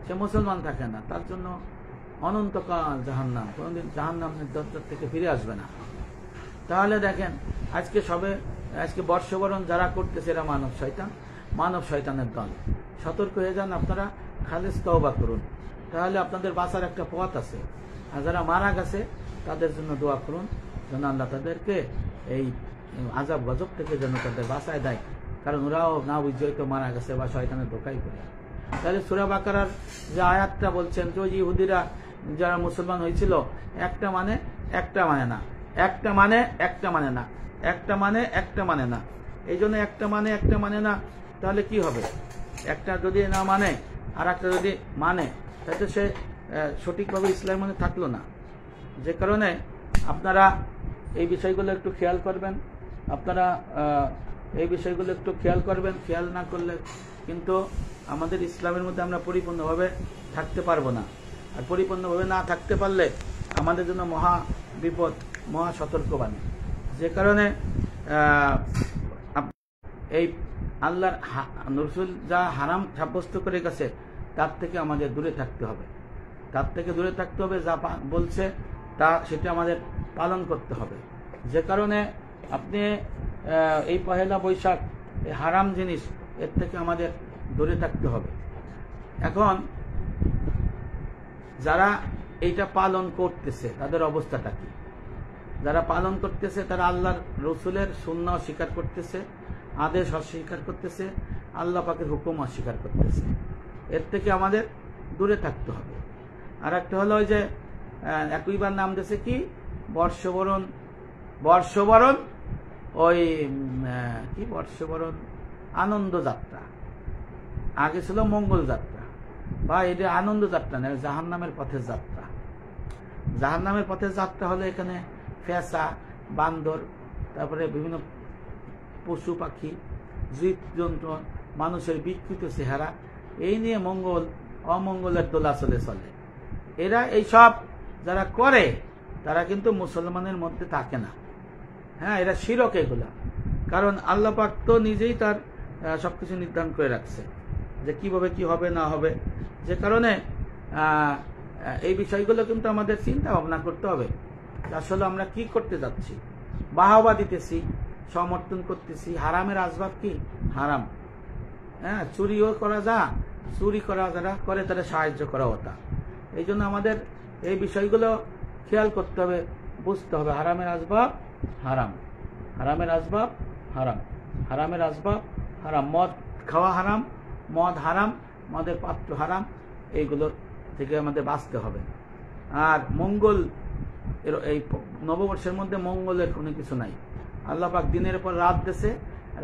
সে মুসলমান থাকে না, তার জন্য অনন্তকাল জাহান্নাম, কোনদিন জাহান্নামের দরজার থেকে ফিরে আসবে না। তাহলে দেখেন আজকে বর্ষবরণ যারা করতেছে এরা মানব শয়তানের দল। সতর্ক হয়ে যান, আপনারা খালিস তওবা করুন, তাহলে আপনাদের বাঁচার একটা পথ আছে। আর যারা মারা গেছে তাদের জন্য দোয়া করুন, যেন আল্লাহ তাদেরকে এই আযাব গজব থেকে যেন তাদের বাঁচায় দেয়, কারণ ওরাও না বুঝতে মারা গেছে বা শয়তানের ধোঁকায় পড়ে। তাহলে সূরা বাকারার যে আয়াতটা বলছেন যে ইহুদিরা যারা মুসলমান হয়েছিল, একটা মানে একটা মানে না, একটা মানে একটা মানে না, একটা মানে একটা মানে না, এই জন্য একটা মানে একটা মানে না। তাহলে কি হবে? একটা যদি না মানে আর একটা যদি মানে, তাহলে সে সঠিকভাবে ইসলাম মানে থাকলো না। যে কারণে আপনারা এই বিষয়গুলো একটু খেয়াল করবেন, খেয়াল না করলে কিন্তু আমাদের ইসলামের মধ্যে আমরা পরিপূর্ণভাবে থাকতে পারবো না। আর পরিপূর্ণভাবে না থাকতে পারলে আমাদের জন্য মহা বিপদ, মহা সতর্কবাণী। যে কারণে এই আল্লাহর রাসূল যা হারাম সাব্যস্ত করে গেছে তার থেকে আমাদের দূরে থাকতে হবে, যা বলছে সেটা আমাদের পালন করতে হবে। যে কারণে আপনি এই পহেলা বৈশাখ এই হারাম জিনিস এর থেকে আমাদের দূরে থাকতে হবে। এখন যারা এইটা পালন করতেছে তাদের অবস্থাটা কি? যারা পালন করতেছে তারা আল্লাহর রসুলের সুন্নাহ অস্বীকার করতেছে, আদেশ অস্বীকার করতেছে, আল্লাহ পাকের হুকুম অস্বীকার করতেছে। এর থেকে আমাদের দূরে থাকতে হবে। আর একটা হলো ওই যে একইবার নাম দিয়েছে কি বর্ষবরণ, ওই কি বর্ষবরণ আনন্দ যাত্রা, আগে ছিল মঙ্গল যাত্রা, বা এটা আনন্দ যাত্রা না, জাহান্নামের পথের যাত্রা। জাহান্নামের পথের যাত্রা হলো এখানে ফেসা, বান্দর, তারপরে বিভিন্ন পশু পাখি, জীবজন্তু, মানুষের বিকৃত চেহারা, এই নিয়ে অমঙ্গলের দোলাচলে চলে। এরা এইসব যারা করে তারা কিন্তু মুসলমানের মধ্যে থাকে না। হ্যাঁ, এরা শিরক এগুলা, কারণ আল্লাহ পাক তো নিজেই তার সবকিছু নির্ধারণ করে রাখছে যে কিভাবে কি হবে না হবে। যে কারণে এই বিষয়গুলো কিন্তু আমাদের চিন্তা ভাবনা করতে হবে। আসলে আমরা কি করতে যাচ্ছি? বাহবা দিতেছি, সমর্থন করতেছি। হারামের আসবাব কি? হারাম। হ্যাঁ, চুরিও করা চুরি করা যারা করে তারা সাহায্য করা হতা। এই জন্য আমাদের এই বিষয়গুলো খেয়াল করতে হবে, বুঝতে হবে। হারামের আসবাব হারাম, হারামের আসবাব হারাম, হারামের আসবাব হারাম। মদ খাওয়া হারাম, মদ হারাম, মদের পাত্র হারাম। এইগুলো থেকে আমাদের বাঁচতে হবে। আর মঙ্গল, এই নববর্ষের মধ্যে মঙ্গলের কোনো কিছু নাই। আল্লাহ পাক দিনের পর রাত দিয়েছে,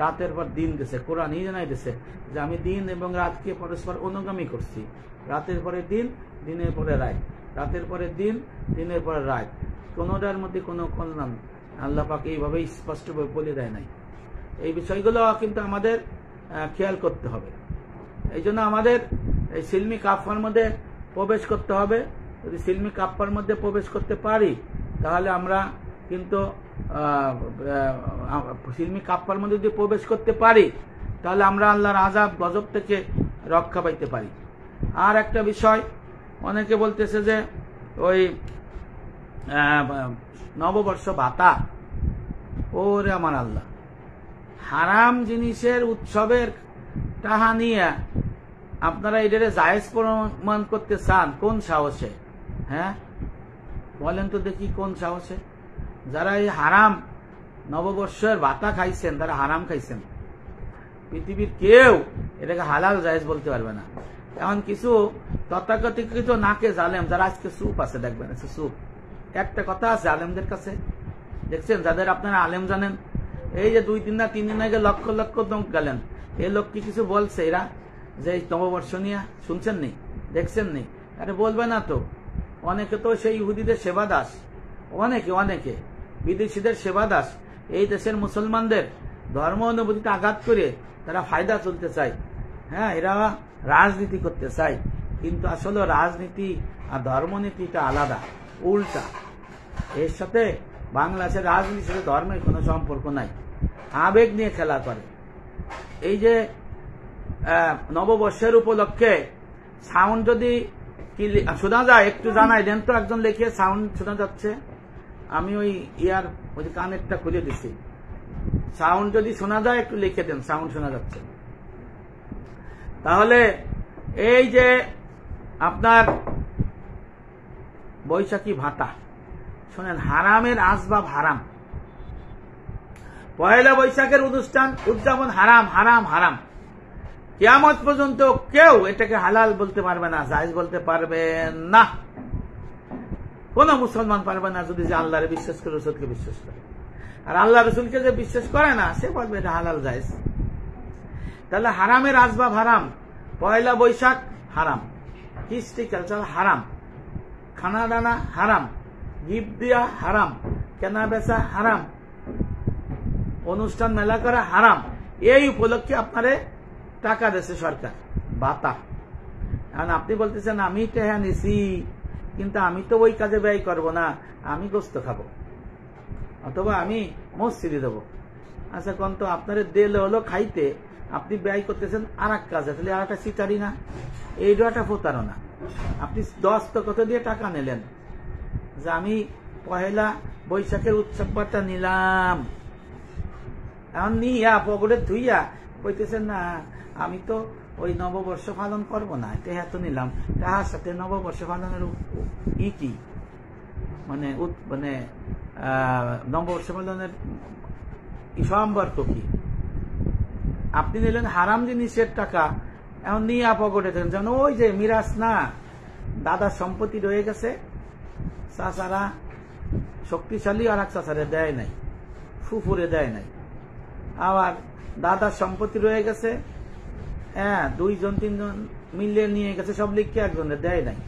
রাতের পর দিন দিয়েছে। কোরআন এই জানাই দিয়েছে যে আমি দিন এবং রাতকে পরস্পর অনুগামী করছি। রাতের পরে দিন, দিনের পরে রাত, রাতের পরে দিন, দিনের পরে রাত। কোনোটার মধ্যে কোনো কল্যাণ আল্লাহ পাক এইভাবে স্পষ্টভাবে বলে দেয় নাই। এই বিষয়গুলো কিন্তু আমাদের খেয়াল করতে হবে। এই জন্য আমাদের এই সিলমি কাফার মধ্যে প্রবেশ করতে হবে। যদি সিলমি কাফার মধ্যে প্রবেশ করতে পারি তাহলে আমরা কিন্তু সিলমি কাফার মধ্যে যদি প্রবেশ করতে পারি তাহলে আমরা আল্লাহর আযাব গজব থেকে রক্ষা পাইতে পারি। আর একটা বিষয়, অনেকে বলতেছে যে ওই নববর্ষ ভাতা, ওরে আমার আল্লাহ, হারাম জিনিসের উৎসবের টাহা নিয়ে আপনারা এটারে জায়েজ প্রমাণ করতে চান কোন সাহসে? হ্যাঁ বলেন তো দেখি, কোন সাহসে? যারা এই হারাম নববর্ষের ভাতা খাইছেন তারা হারাম খাইছেন। পৃথিবীর কেউ এটাকে হালাল জায়েজ বলতে পারবে না। এখন কিছু তথাকথিত নাকে জালেম যারা আজকে চুপ আছে, দেখবেন চুপ। একটা কথা আছে আলেমদের কাছে, দেখছেন যাদের আপনারা আলেম জানেন, এই যে 2 দিন না 3 দিন আগে লক্ষ লক্ষ লোক গেলেন, এই লোক কি কিছু বলছে এরা যে নববর্ষ নিয়ে? শুনছেন নি, দেখছেন নি? আরে বলবে না তো। অনেকে তো সেই ইহুদিদের সেবাদাস, অনেকে বিদেশিদের সেবাদাস। এই দেশের মুসলমানদের ধর্ম অনুভূতিতে আঘাত করে তারা ফায়দা তুলতে চায়। হ্যাঁ, এরা রাজনীতি করতে চায়, কিন্তু আসলে রাজনীতি আর ধর্মনীতিটা আলাদা, উল্টা। এর সাথে বাংলাদেশের রাজনীতির সাথে ধর্মের কোনো সম্পর্ক নাই, আবেগ নিয়ে খেলা করে। এই যে নববর্ষের উপলক্ষে সাউন্ড যদি শোনা যায়, একটু জানাই দেন তো। একজন লিখে সাউন্ড শোনা যাচ্ছে, আমি ওই ওই কানেরটা খুলে দিছি। সাউন্ড যদি শোনা যায় একটু লিখে দেন, সাউন্ড শোনা যাচ্ছে। তাহলে এই যে আপনার বৈশাখী ভাতা, শোনেন, হারামের আসবাব হারাম। পয়লা বৈশাখের অনুষ্ঠান উদযাপন হারাম, হারাম, হারাম। কিয়ামত পর্যন্ত কেউ এটাকে হালাল বলতে পারবে না, জায়েজ বলতে পারবে না। কোন মুসলমান পারবে না যদি যে আল্লাহরে বিশ্বাস করে, রসুলকে বিশ্বাস করে। আর আল্লাহ রসুলকে যে বিশ্বাস করে না সে বলবে এটা হালাল জায়েজ। তাহলে হারামের আসবাব হারাম, পয়লা বৈশাখ হারাম, কৃষ্টি কালচার হারাম, খানা দানা হারাম, গিফট দেওয়া হারাম, কেনা বেচা হারাম, অনুষ্ঠান মেলা করা হারাম। এই উপলক্ষে আপনারে টাকা দিয়েছে সরকার, ভাতা। এখন আপনি বলতেছেন আমি টাকা নিছি, কিন্তু আমি তো ওই কাজে ব্যয় করব না, আমি গোস্ত খাবো অথবা আমি মসজিদে দেবো। আচ্ছা কোন তো আপনার দিল হলো খাইতে, আপনি ব্যয় করতেছেন আর এক কাজে, তাহলে আর একটা চিটারি না? এইটা একটা প্রতারণা। আপনি 10 কত দিয়ে টাকা নিলেন যে আমি পহেলা বৈশাখের উৎসব বার্তা নিলাম, এখন নিয়া পকেটে ধুইয়া কইতেছেন না আমি তো ওই নববর্ষ পালন করবো না, টেহা তো নিলাম। তাহার সাথে নববর্ষ পালনের কি মানে নববর্ষ পালনের সম্পর্ক কি? আপনি নিলেন হারাম জিনিসের টাকা, এখন নিয়ে পকেটে থাকেন। যেন ওই যে মিরাজ না, দাদার সম্পত্তি রয়ে গেছে, চাচারা শক্তিশালী আর এক চাচারে দেয় নাই, ফুফুরে দেয় নাই। আবার দাদার সম্পত্তি রয়ে গেছে, হ্যাঁ 2-3 মিলিয়ে নিয়ে গেছে, সব লিখকে একজনের দেয় নাই।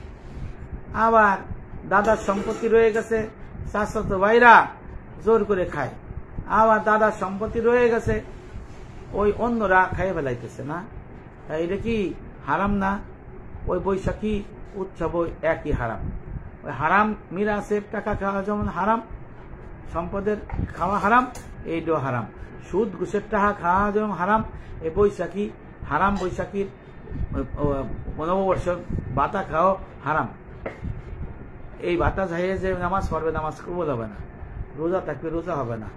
আবার দাদার সম্পত্তি রয়ে গেছে, চাচাতো ভাইরা জোর করে খায়। আবার দাদার সম্পত্তি রয়ে গেছে, ওই অন্যরা খাইয়ে ফেলাইতেছে না। এটা কি হারাম না? ওই বৈশাখী উৎসব একই হারাম। ওই হারাম মিরাসের টাকা খাওয়া যেমন হারাম, সম্পদের খাওয়া হারাম, এইটাও হারাম। সুদ ঘুষের টাকা খাওয়া যেমন হারাম, এই বৈশাখী হারাম। বৈশাখীর নববর্ষ ভাতা খাওয়া হারাম। এই ভাতা চাইয়ে যে নামাজ পড়বে, নামাজ কবুল হবে না। রোজা থাকবে, রোজা হবে না।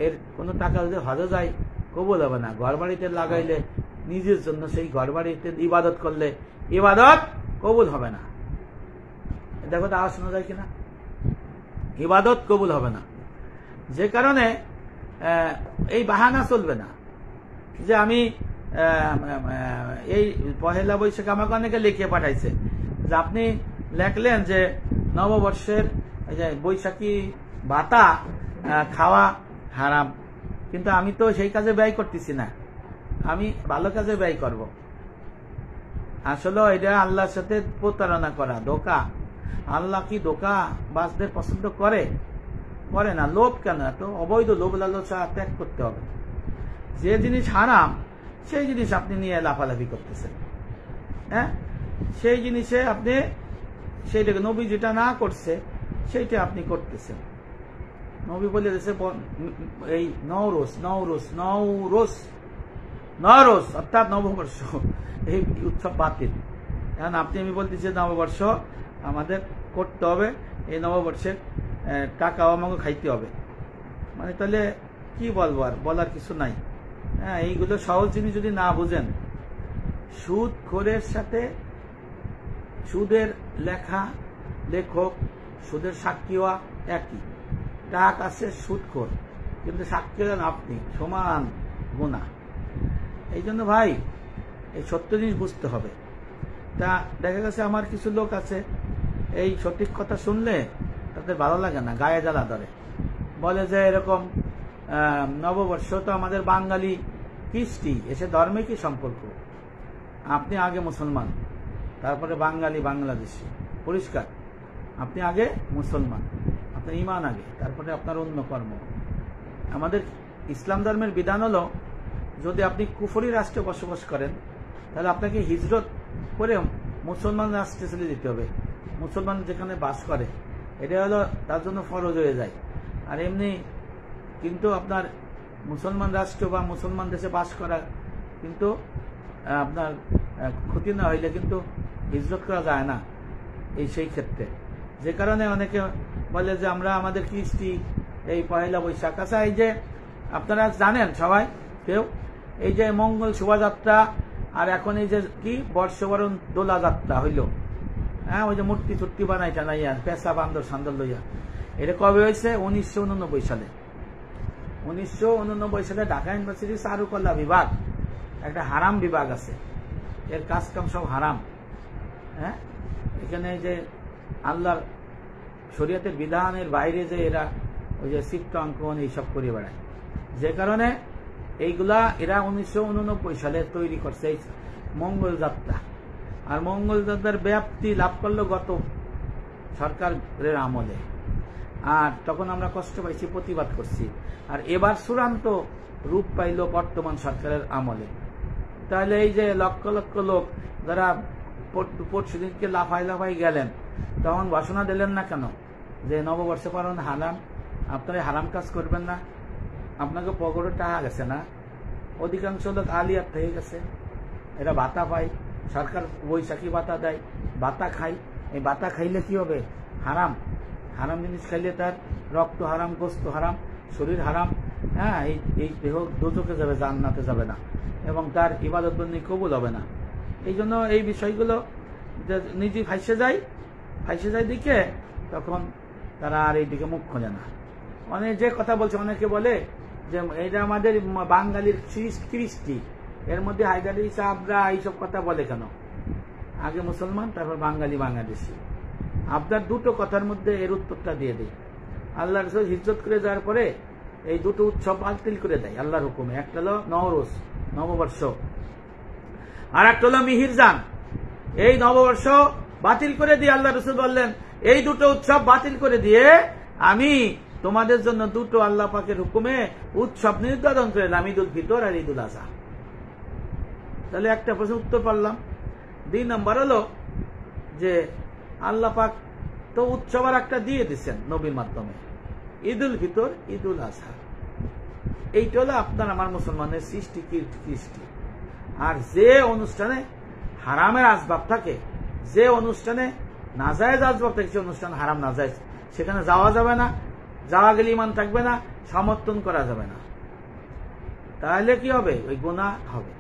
এর কোনো টাকা যদি হজে যায় কবুল হবে না। ঘর বাড়িতে লাগাইলে নিজের জন্য, সেই ঘর বাড়িতে ইবাদত করলে ইবাদত কবুল হবে না। দেখো তো আওয়াজ শোনা যায় কিনা? ইবাদত কবুল হবে না। যে কারণে এই বাহানা চলবে না যে আমি এই পহেলা বৈশাখ, আমাকে অনেকে লিখে পাঠাইছে যে আপনি লেখলেন যে নববর্ষের বৈশাখী ভাতা খাওয়া হারাম, কিন্তু আমি তো সেই কাজে ব্যয় করতেছি না, আমি ভালো কাজে ব্যয় করব। আসলে এটা আল্লাহর সাথে প্রতারণা করা, ধোকা। আল্লাহ কি ধোকা বাসদের পছন্দ করে? করে না। লোভ কেন? এত অবৈধ লোভ লালসা ত্যাগ করতে হবে। যে জিনিস হারাম সেই জিনিস আপনি নিয়ে লাফালাফি করতেছেন, হ্যাঁ, সেই জিনিসে আপনি সেইটাকে, নবী যেটা না করছে সেইটা আপনি করতেছেন। নবী বলে দিয়েছে এই নওরোজ নওরোজ নওরোজ নওরোজ অর্থাৎ নববর্ষ, এই উৎসব বাতিল। এখন আপনি আমি বলতেছি নববর্ষ আমাদের করতে হবে, এই নববর্ষের টাকাও আমাকে খাইতে হবে, মানে তাহলে কি বলবো, আর বলার কিছু নাই। হ্যাঁ, এইগুলো সহজ জিনিস যদি না বুঝেন, সুদ খোরের সাথে সুদের লেখক সুদের সাক্ষীও একই, টাক আছে সুদখোর, কিন্তু সাক্ষী হলেন আপনি, সমান গুনাহ। এই জন্য ভাই এই সত্য জিনিস বুঝতে হবে। তা দেখা গেছে আমার কিছু লোক আছে এই সঠিক কথা শুনলে তাদের ভালো লাগে না, গায়ে জ্বালা ধরে, বলে যে এরকম নববর্ষ তো আমাদের বাঙালি কৃষ্টি, এসে ধর্মে কি সম্পর্ক? আপনি আগে মুসলমান, তারপরে বাঙালি বাংলাদেশি, পরিষ্কার। আপনি আগে মুসলমান, আপনার ঈমান আগে, তারপরে আপনার অন্য কর্ম। আমাদের ইসলাম ধর্মের বিধান হলো, যদি আপনি কুফরি রাষ্ট্রে বসবাস করেন তাহলে আপনাকে হিজরত করে মুসলমান রাষ্ট্রে চলে যেতে হবে। মুসলমান যেখানে বাস করে এটা হলো তার জন্য ফরজ হয়ে যায়। আর এমনি কিন্তু আপনার মুসলমান রাষ্ট্র বা মুসলমান দেশে বাস করা কিন্তু আপনার ক্ষতি না হইলে কিন্তু হিজরত করা যায় না সেই ক্ষেত্রে। যে কারণে অনেকে বলে যে আমরা আমাদের কৃষ্টি এই পয়লা বৈশাখ। আচ্ছা, এই যে আপনারা জানেন সবাই কেউ এই যে মঙ্গল শোভাযাত্রা আর এখন এই যে কি বর্ষবরণ দোলা যাত্রা হইল, হ্যাঁ, ওই যে মূর্তি চুর্তি বানাই টানাইয়া পেশা বান্দর সান্দর লইয়া, এটা কবে হয়েছে? 1989 সালে। 1989 সালে ঢাকা ইউনিভার্সিটির চারুকলা বিভাগ, একটা হারাম বিভাগ আছে, এর কাজ কাম সব হারাম। হ্যাঁ, এখানে যে আল্লাহর শরীয়তের বিধানের বাইরে যে এরা ওই যে চিত্র অঙ্কন এইসব করে বেড়ায়, যে কারণে এইগুলা এরা 1989 সালে তৈরি করছে এই মঙ্গল যাত্রা। আর মঙ্গল যাত্রার ব্যাপ্তি লাভ করলো গত সরকারের আমলে, আর তখন আমরা কষ্ট পাইছি, প্রতিবাদ করছি। আর এবার চূড়ান্ত রূপ পাইল বর্তমান সরকারের আমলে। তাহলে এই যে লক্ষ লক্ষ লোক যারা পরশুদিনকে লাফাই লাফাই গেলেন, তখন ঘোষণা দিলেন না কেন যে নববর্ষ পালন হারাম, আপনারা হারাম কাজ করবেন না? আপনাকে পকেটে টাকা গেছে না? অধিকাংশ লোক আলিয়ার থেকে গেছে, এরা ভাতা পায়, সরকার বৈশাখী ভাতা দেয়, ভাতা খায়। এই ভাতা খাইলে কি হবে? হারাম। হারাম জিনিস খাইলে তার রক্ত হারাম, গোস্ত হারাম, শরীর হারাম। হ্যাঁ, এই দেহ দোজখে যাবে, জান্নাতে যাবে না, এবং তার ইবাদত বন্দি কবুল হবে না। এই জন্য এই বিষয়গুলো নিজে ফাইসে যায় দিকে, তখন তারা আর এই দিকে মুখ খোঁজে না। অনেক যে কথা বলছে, অনেকে বলে যে এটা আমাদের বাঙালির কৃষ্টি, এর মধ্যে হায়দারি চাবরা এইসব কথা বলে কেন? আগে মুসলমান, তারপর বাঙালি বাংলাদেশি। আপনার দুটো কথার মধ্যে এর উত্তরটা দিয়ে দেয়। আল্লাহ রাসূল হিজরত করে যাওয়ার পরে এই দুটো উৎসব বাতিল করে দেয় আল্লাহর হুকুমে। একটা হলো নওরোজ নববর্ষ, আর একটা হলো মিহিরজান। এই নববর্ষ বাতিল করে দিয়ে আল্লাহ রাসূল বললেন, এই দুটো উৎসব বাতিল করে দিয়ে আমি তোমাদের জন্য দুটো আল্লাহ পাকের হুকুমে উৎসব নির্ধারণ করলাম, ঈদুল ফিতর আর ঈদুল আজহা। তাহলে একটা প্রশ্ন উত্তর পারলাম। 2 নম্বর হলো যে আল্লাহ পাক তো উৎসব আর একটা দিয়ে দিচ্ছেন নবীর মাধ্যমে, ঈদুল ফিতর ঈদুল আজহা। এইটা হলো আপনার আমার মুসলমানের সৃষ্টি কৃষ্টি। আর যে অনুষ্ঠানে হারামের আসবাব থাকে, যে অনুষ্ঠানে নাজায়েজ আসবাব থাকে, সে অনুষ্ঠান হারাম নাজায়েজ, সেখানে যাওয়া যাবে না। যাওয়া গেলে ঈমান থাকবে না, সমর্থন করা যাবে না। তাহলে কি হবে? ওই গুনাহ হবে।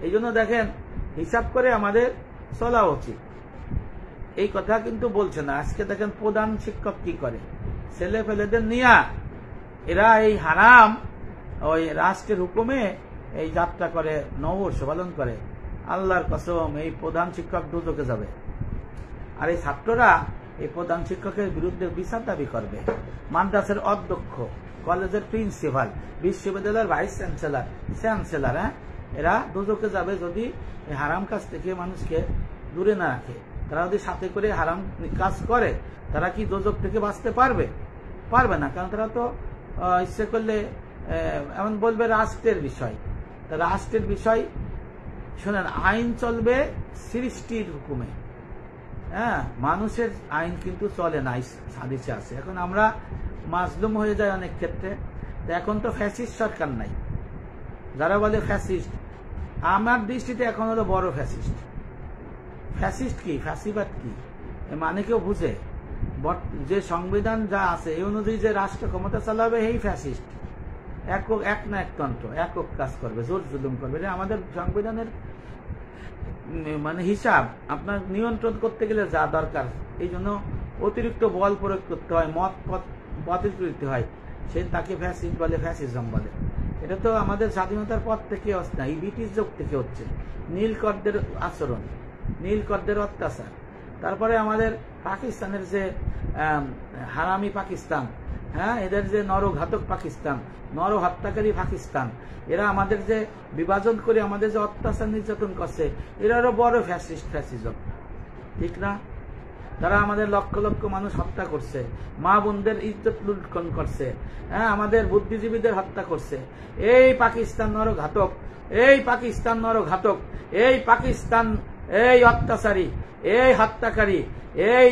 এই জন্য দেখেন, হিসাব করে আমাদের চলা উচিত। এই কথা কিন্তু বলছে না। আজকে দেখেন প্রধান শিক্ষক কি করে, ছেলে ফেলেদের নিয়া এরা এই হারাম ওই রাষ্ট্রের হুকুমে এই যাত্রা করে, নববর্ষ পালন করে। আল্লাহর কসম, এই প্রধান শিক্ষক দুদকে যাবে। আর এই ছাত্ররা এই প্রধান শিক্ষকের বিরুদ্ধে বিচার দাবি করবে। মাদ্রাসার অধ্যক্ষ, কলেজের প্রিন্সিপাল, বিশ্ববিদ্যালয়ের ভাইস চ্যান্সেলর, হ্যাঁ, এরা দুদকে যাবে যদি এই হারাম কাজ থেকে মানুষকে দূরে না রাখে। তারা যদি সাথে করে হারাম কাজ করে, তারা কি দুদক থেকে বাঁচতে পারবে? পারবে না, কারণ তারা তো ইচ্ছে করলে এমন বলবে রাষ্ট্রের বিষয়। রাষ্ট্রের বিষয় শোনেন, আইন চলবে সৃষ্টির হুকুমে। হ্যাঁ, মানুষের আইন কিন্তু চলে না, হাদিসে আছে। এখন আমরা মাজলুম হয়ে যায় অনেক ক্ষেত্রে। এখন তো ফ্যাসিস্ট সরকার নাই, যারা বলে ফ্যাসিস্ট, আমার দৃষ্টিতে এখন হলো বড় ফ্যাসিস্ট। ফ্যাসিস্ট কি, ফ্যাসিবাদ কি মানে কেউ বুঝে? যে সংবিধান যা আছে এই অনুযায়ী যে রাষ্ট্র ক্ষমতা চালাবে এই ফ্যাসিস্ট। এক না একতন্ত্র, একক কাজ করবে, জোর জুলুম করবে। আমাদের সংবিধানের মানে হিসাব আপনার নিয়ন্ত্রণ করতে গেলে যা দরকার, এই জন্য অতিরিক্ত বল প্রয়োগ করতে হয়, মত বাতিল করতে হয়, সে তাকে ফ্যাসিস্ট বলে, ফ্যাসিজম বলে। এটা তো আমাদের স্বাধীনতার পর থেকে হচ্ছে না, এই ব্রিটিশ যুগ থেকে হচ্ছে। নীলকরদের আচরণ, নীলকরদের অত্যাচার, তারপরে আমাদের পাকিস্তানের যে হারামি পাকিস্তান, হ্যাঁ, এদের যে নরঘাতক পাকিস্তান, নরহত্যাকারী পাকিস্তান, এরা আমাদের যে বিভাজন করে আমাদের যে অত্যাচার নির্যাতন করছে, এরারও বড় ফ্যাসিস্ট, ফ্যাসিজম, ঠিক না? তারা আমাদের লক্ষ লক্ষ মানুষ হত্যা করছে, মা বোনদের ইজ্জত লুণ্ঠন করছে, হ্যাঁ, আমাদের বুদ্ধিজীবীদের হত্যা করছে। এই পাকিস্তান নরঘাতক, এই পাকিস্তান নরঘাতক, এই পাকিস্তান, এই অত্যাচারী, এই হত্যাকারী, এই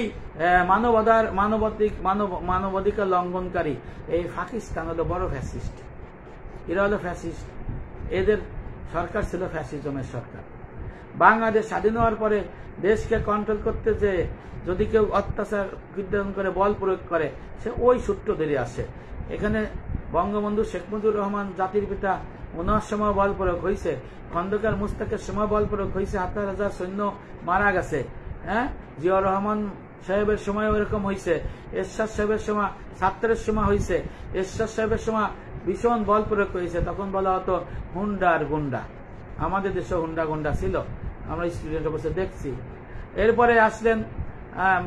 মানবাধিকার লঙ্ঘনকারী, এই পাকিস্তান হলো বড় ফ্যাসিস্ট। এরা হলো ফ্যাসিস্ট। এদের সরকার ছিল ফ্যাসিজমের সরকার। বাংলাদেশ স্বাধীন হওয়ার পরে দেশকে কন্ট্রোল করতে যে যদি কেউ অত্যাচার নির্যাতন করে, বল প্রয়োগ করে, সে ওই সূত্র ধরে আসে। এখানে বঙ্গবন্ধু শেখ মুজিবুর রহমান জাতির পিতা, ওনার সময় বল প্রয়োগ হয়েছে, খন্দকার মুস্তাকের সময় বল প্রয়োগ হয়েছে, ৭০০০ সৈন্য মারা গেছে। হ্যাঁ, জিয়াউর রহমান সাহেবের সময় ওরকম হয়েছে, এরশাদ সাহেবের সময়, ছাত্রের সময় হয়েছে, এরশাদ সাহেবের সময় ভীষণ বল প্রয়োগ হয়েছে। তখন বলা হতো হুন্ডা আর গুন্ডা। আমাদের দেশে হুন্ডা গুন্ডা ছিল, আমরা স্টুডেন্ট অবশ্যই দেখছি। এরপরে আসলেন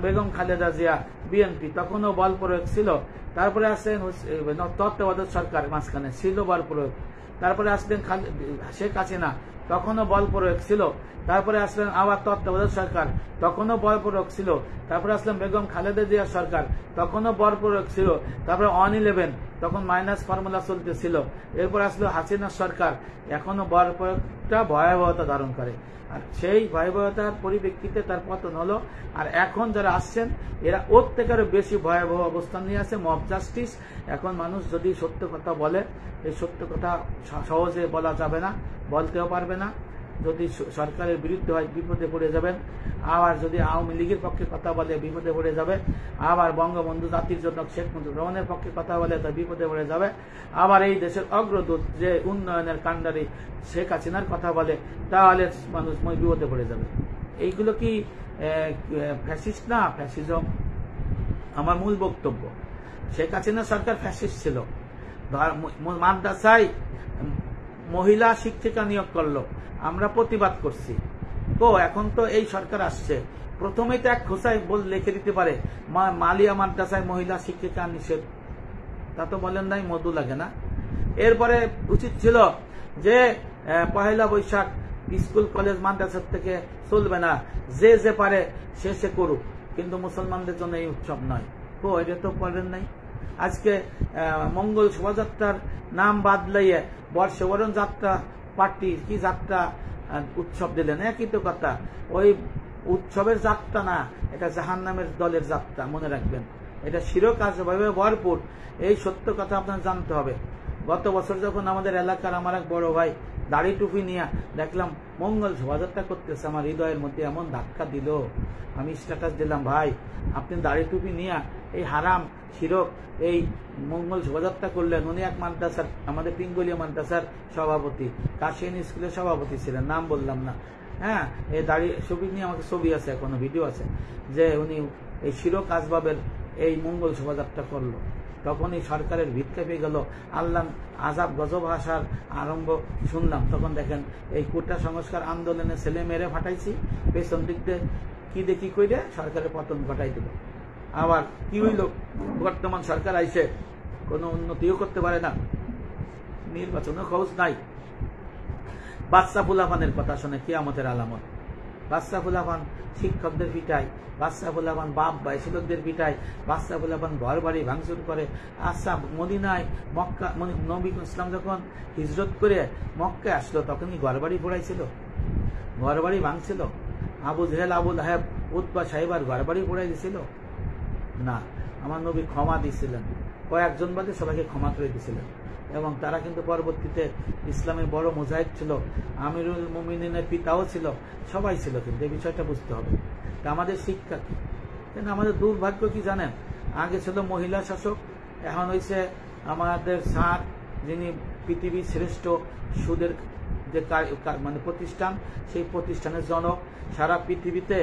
বেগম খালেদা জিয়া, বিএনপি, তখনও বল প্রয়োগ ছিল। তারপরে আসলেন তত্ত্বাবধায়ক সরকার, মাঝখানে ছিল বল প্রয়োগ। তারপরে আসলেন শেখ হাসিনা, তখনও বল প্রয়োগ ছিল। তারপরে আসলেন আবার তত্ত্বাবধায়ক সরকার, তখনও বল প্রয়োগ ছিল। তারপরে আসলেন বেগম খালেদা জিয়া সরকার, তখনও বল প্রয়োগ ছিল। তারপরে 111, তখন মাইনাস ফর্মুলা চলতেছিল। এরপর আসলো হাসিনা সরকার, এখনো বল প্রয়োগটা ভয়াবহতা ধারণ করে। আর সেই ভয়াবহতার পরিপ্রেক্ষিতে তার পতন হলো। আর এখন যারা আসছেন এরা ওর থেকে আরো বেশি ভয়াবহ অবস্থান নিয়ে আছে, মব জাস্টিস। এখন মানুষ যদি সত্য কথা বলে, এই সত্য কথা সহজে বলা যাবে না, বলতেও পারবে না। যদি সরকারের বিরুদ্ধে হয় বিপদে পড়ে যাবেন। আবার যদি আওয়ামী লীগের পক্ষে কথা বলে বিপদে পড়ে যাবে। আবার বঙ্গবন্ধু জাতির জন্য শেখ মুজিবুর রহমানের পক্ষে কথা বলে তা বিপদে পড়ে যাবে। আবার এই দেশের অগ্রদূত যে উন্নয়নের কাণ্ডারি শেখ হাসিনার কথা বলে, তাহলে মানুষ বিপদে পড়ে যাবে। এইগুলো কি ফ্যাসিস্ট না ফ্যাসিজম? আমার মূল বক্তব্য, শেখ হাসিনা সরকার ফ্যাসিস্ট ছিল। মাদ্রাসায় মহিলা শিক্ষিকা নিয়োগ করলো, আমরা প্রতিবাদ করছি। তো এখন তো এই সরকার আসছে, প্রথমেই তো এক ঘোষায় লিখে দিতে পারে মালিয়া মাদ্রাসায় মহিলা শিক্ষিকা নিষেধ, তা তো বলেন নাই, মধু লাগে না। এরপরে উচিত ছিল যে পহেলা বৈশাখ স্কুল কলেজ মাদ্রাসা থেকে চলবে না, যে যে পারে সে করুক, কিন্তু মুসলমানদের জন্য এই উৎসব নয়। তো এটা তো করেন নাই। আজকে মঙ্গল শোভাযাত্রার নাম বাদলাইয়ে বর্ষবরণ যাত্রা পার্টি কি যাত্রা উৎসব দিলেন, একই তো কথা। ওই উৎসবের যাত্রা না, এটা জাহান্নামের দলের যাত্রা, মনে রাখবেন। এটা শিরকাজভাবে ভরপুর, এই সত্য কথা আপনার জানতে হবে। গত বছর যখন আমাদের এলাকার আমার এক বড় ভাই দাড়ি টুপি নিয়ে দেখলাম মঙ্গল শোভাযাত্রা করতেছে, আমার হৃদয়ের মধ্যে এমন ধাক্কা দিল, আমি স্ট্যাটাস দিলাম, ভাই আপনি দাড়ি টুপি নিয়ে এই হারাম শিরক এই মঙ্গল শোভাযাত্রা করলেন। উনি এক মাদ্রাসার, আমাদের পিঙ্গলিয়া মাদ্রাসার সভাপতি, কাশিয়ান স্কুলের সভাপতি ছিলেন, নাম বললাম না। হ্যাঁ, এই দাড়ি ছবি নিয়ে আমাকে ছবি আছে, এখনো ভিডিও আছে, যে উনি এই শিরক আসবাবের এই মঙ্গল শোভাযাত্রা করলো। তখন এই সরকারের ভিক্ষা পেয়ে গেল, আল্লাহ আজাব গজব আসার আরম্ভ শুনলাম। তখন দেখেন এই কোটা সংস্কার আন্দোলনে ছেলে মেরে ফাটাইছি, পেছন দিক দিয়ে কি দেখি কইরে সরকারের পতন ঘটাই দিল। আবার কি হইল, বর্তমান সরকার আইসে কোনো উন্নতিও করতে পারে না, নির্বাচনের খোঁজ নাই, বাচ্চা ফুলাফানের কথা শুনে কিয়ামতের আলামত। বাচ্চা ফুলাফান শিক্ষকদের পিটায়, বাচ্চা ফুলাফান বাপ ভাই লোকদের পিটায়, বাচ্চা ফুলাফান ঘর বাড়ি ভাঙচুর করে। আচ্ছা, মদিনায় মক্কা নবী ইসলাম যখন হিজরত করে মক্কায় আসলো তখন কি ঘর বাড়ি পোড়াইছিল? ঘর বাড়ি ভাঙছিল? আবু জেহেল, আবু লাহেব, উতবা সাহেবার ঘর বাড়ি পোড়াই দিছিল? না, আমার নবী ক্ষমা দিয়েছিলেন, কয়েকজন বাদে সবাইকে ক্ষমা করে দিয়েছিলেন। এবং তারা কিন্তু পরবর্তীতে ইসলামের বড় মুজাহিদ ছিল, আমিরুল মুমিনিনের পিতাও ছিল, সবাই ছিল। কিন্তু এই বিষয়টা বুঝতে হবে। তা আমাদের শিক্ষা কি? কিন্তু আমাদের দুর্ভাগ্য কি জানেন, আগে ছিল মহিলা শাসক, এখন হয়েছে আমাদের স্যার, যিনি পৃথিবীর শ্রেষ্ঠ সুদের যে মানে প্রতিষ্ঠান, সেই প্রতিষ্ঠানের জনক। সারা পৃথিবীতে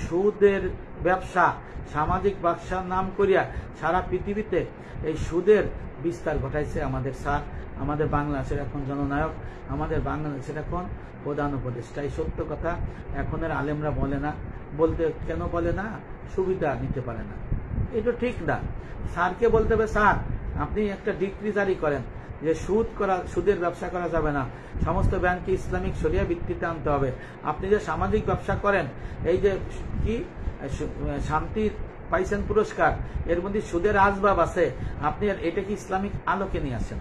সুদের ব্যবসা, সামাজিক ব্যবসার নাম করিয়া সারা পৃথিবীতে এই সুদের বিস্তার ঘটাইছে আমাদের স্যার। আমাদের বাংলাদেশের এখন জননায়ক, আমাদের বাংলাদেশের এখন প্রধান উপদেষ্টা। এই সত্য কথা এখনের আলেমরা বলে না। বলতে কেন বলে না? সুবিধা নিতে পারে না। এটা ঠিক না। স্যারকে বলতে হবে, স্যার আপনি একটা ডিক্রি জারি করেন যে সুদের ব্যবসা করা যাবে না, সমস্ত ব্যাংকে ইসলামিক শরিয়া ভিত্তিতে আনতে হবে। আপনি যে সামাজিক ব্যবসা করেন, এই যে কি শান্তি পাইছেন পুরস্কার, এর মধ্যে সুদের আসবাব আছে, আপনি এটা কি ইসলামিক আলোকে নিয়ে আসেন?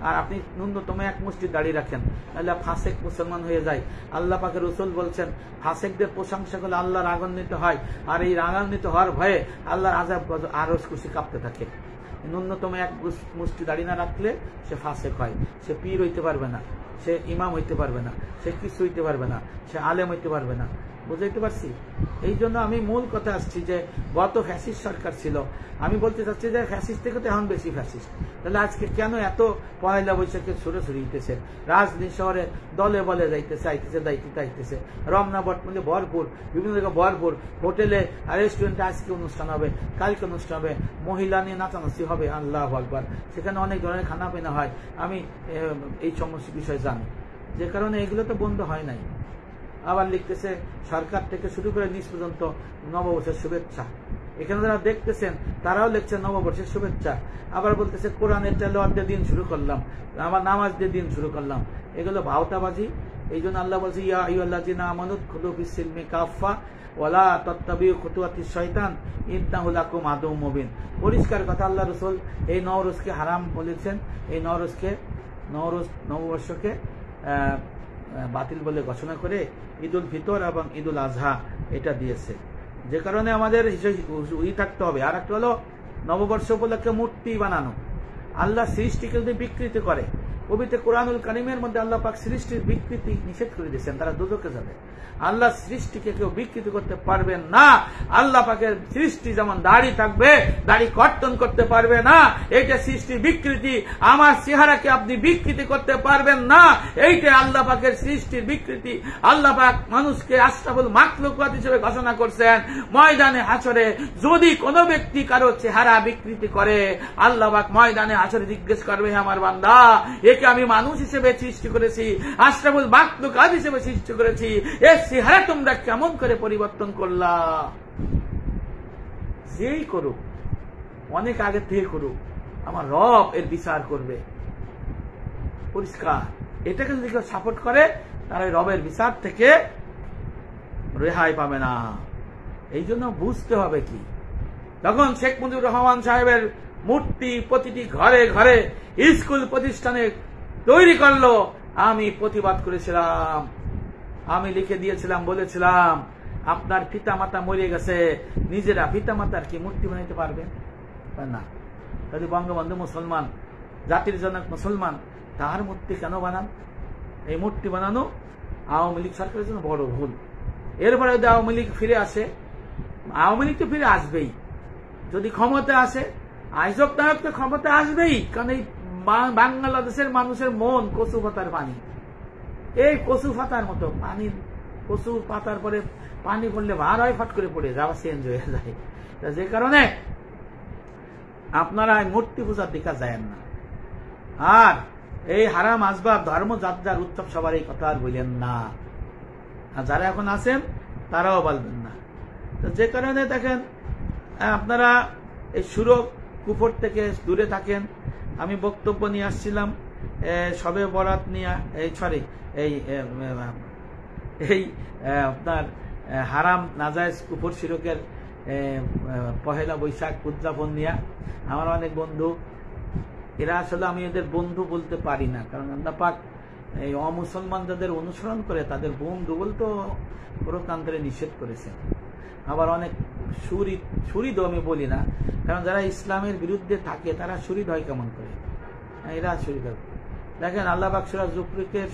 আর আপনি ন্যূনতম এক মুষ্টি দাড়ি রাখেন, তাহলে ফাসেক মুসলমান হয়ে যায়। আল্লাহ পাকের রাসূল বলছেন, ফাসেকদের প্রশংসা করলে আল্লাহ রাগান্বিত হয়, আর এই রাগান্বিত হওয়ার ভয়ে আল্লাহর আযাব আরশ কুরসি কাঁপতে থাকে। ন্যূনতম এক মুষ্টি দাড়ি না রাখলে সে ফাসেক হয়। সে পীর হইতে পারবে না, সে ইমাম হইতে পারবে না, সে কিছু হইতে পারবে না, সে আলেম হইতে পারবে না। বুঝাইতে পারছি? এই জন্য আমি মূল কথা আসছি যে গত ফ্যাসিস্ট সরকার ছিল, আমি বলতে চাচ্ছি যে ফ্যাসিস্ট থেকে তো এখন বেশি ফ্যাসিস্ট। তাহলে আজকে কেন এত পয়লা বৈশাখে ছুড়ে দিতেছে, রাজধানী শহরে দলে বলে যাইতেছে, আইতেছে দাইতে আইতেছে, রমনা বটমূলে ভরপুর, বিভিন্ন জায়গায় ভরপুর, হোটেলে আর রেস্টুরেন্টে আজকে অনুষ্ঠান হবে, কালকে অনুষ্ঠান হবে, মহিলা নিয়ে নাচানাচি হবে, আল্লাহু আকবার। সেখানে অনেক ধরনের খানা পিনা হয়। আমি এই সমস্ত বিষয় জানি, যে কারণে এগুলো তো বন্ধ হয় নাই। আবার লিখতেছে সরকার থেকে শুরু করে নিজ পর্যন্ত নববর্ষের শুভেচ্ছা। এখানে যারা দেখতেছেন তারাও লিখছেন নববর্ষের শুভেচ্ছা। আবার বলতেছে কোরআনের তেলাওয়াত দিয়ে দিন শুরু করলাম, আবার নামাজ দিয়ে দিন শুরু করলাম। এগুলো ভাওতাবাজি। এই জন্য আল্লাহ বলছে, ইয়া আইয়ুহাল্লাযীনা আমানু উদখুলু ফিস-সিলমি কাফা ওয়ালা তাত্তাবিউ খুতুওয়াতিশ শয়তান ইন্নাহু লাকুম আদুউম মুবিন। পরিষ্কার কথা, আল্লাহ রাসূল এই নওরোজকে হারাম বলেছেন। এই নববর্ষকে বাতিল বলে ঘোষণা করে ঈদুল ফিতর এবং ঈদুল আজহা এটা দিয়েছে। যে কারণে আমাদের থাকতে হবে। আর একটা হলো নববর্ষ উপলক্ষে মূর্তি বানানো। আল্লাহ সৃষ্টিকে যদি বিকৃতি করে, পবিত্র কোরআনুল কারীমের মধ্যে আল্লাহ পাক সৃষ্টির বিকৃতি নিষেধ করে দিয়েছেন, তারা দোজখে যাবে। আল্লাহ সৃষ্টিকে কেউ বিকৃতি করতে পারবেন না। আল্লাহ পাকের সৃষ্টি যেমন দাড়ি থাকবে, দাড়ি কর্তন করতে পারবে না, এইটা সৃষ্টির বিকৃতি। আমার চেহারাকে আপনি বিকৃতি করতে পারবেন না, এইটা আল্লাহ পাকের সৃষ্টির বিকৃতি। আল্লাহ পাক মানুষকে আশরাফুল মাখলুকাত হিসেবে ঘোষণা করছেন। ময়দানে হাশরে যদি কোনো ব্যক্তি কারো চেহারা বিকৃতি করে, আল্লাহ পাক ময়দানে হাশরে জিজ্ঞেস করবে, আমার বান্দা একে আমি মানুষ হিসেবে সৃষ্টি করেছি, আশরাফুল মাখলুকাত হিসেবে সৃষ্টি করেছি, এর চেহারা তোমরা কেমন করে পরিবর্তন করলা? যেই করুক, অনেক আগে থেকে করুক, আমার রব এর বিচার করবে। পরিষ্কার। এটাকে যদি কেউ সাপোর্ট করে, তারা রবের বিচার থেকে রেহাই পাবে না। এই জন্য বুঝতে হবে কি, তখন শেখ মুজিবুর রহমান সাহেবের মূর্তি প্রতিটি ঘরে ঘরে স্কুল প্রতিষ্ঠানে তৈরি করলো, আমি প্রতিবাদ করেছিলাম। আমি লিখে দিয়েছিলাম, বলেছিলাম আপনার পিতামাতা মরে গেছে, নিজেরা পিতামাতার কি মূর্তি বানাইতে পারবে না? যদি বঙ্গবন্ধু মুসলমান, জাতির জনক মুসলমান, তার মূর্তি কেন বানান? এই মূর্তি বানানো আওয়ামী লীগ সরকারের জন্য বড় ভুল। এরপরে যদি আওয়ামী লীগ ফিরে আসে, আওয়ামী লীগ তো ফিরে আসবেই, যদি ক্ষমতা আসে, আইজক নায়ক তো ক্ষমতা আসবেই। কারণ এই বাংলাদেশের মানুষের মন কচু পাতার পানি, এই কচু পাতার মতো পানি। কচু পাতার পরে পানি পড়লে ভার হয়, ফট করে পড়ে যাওয়া চেঞ্জ হয়ে যায়। যে কারণে আপনারা মূর্তি পূজার দিকে যায় না। আর এই হারাম আসবাব ধর্ম যাত্রার উৎসব সবার এই কথা আর বললেন না। আর যারা এখন আছেন তারাও বলবেন না। তো যে কারণে দেখেন, আপনারা এই সুরক কুফর থেকে দূরে থাকেন। আমি বক্তব্য নিয়ে আসছিলাম শবে বরাত নিয়ে, আপনার হারাম নাজায়েজ কুফর শিরকের পহেলা বৈশাখ উদযাপন নিয়ে আমার অনেক বন্ধু, এরা আসলে আমি এদের বন্ধু বলতে পারি না, কারণ আল্লাহ পাক এই অমুসলমান যাদের অনুসরণ করে তাদের বন্ধু বলতে প্রকান্তরে নিষেধ করেছেন। আবার অনেক শরীদ আমি বলি না, কারণ যারা ইসলামের বিরুদ্ধে থাকে তারা শরীদ হয় কেমন করে? এরা শরীদ হয়। দেখেন আল্লাহ পাক সূরা যুকরিকের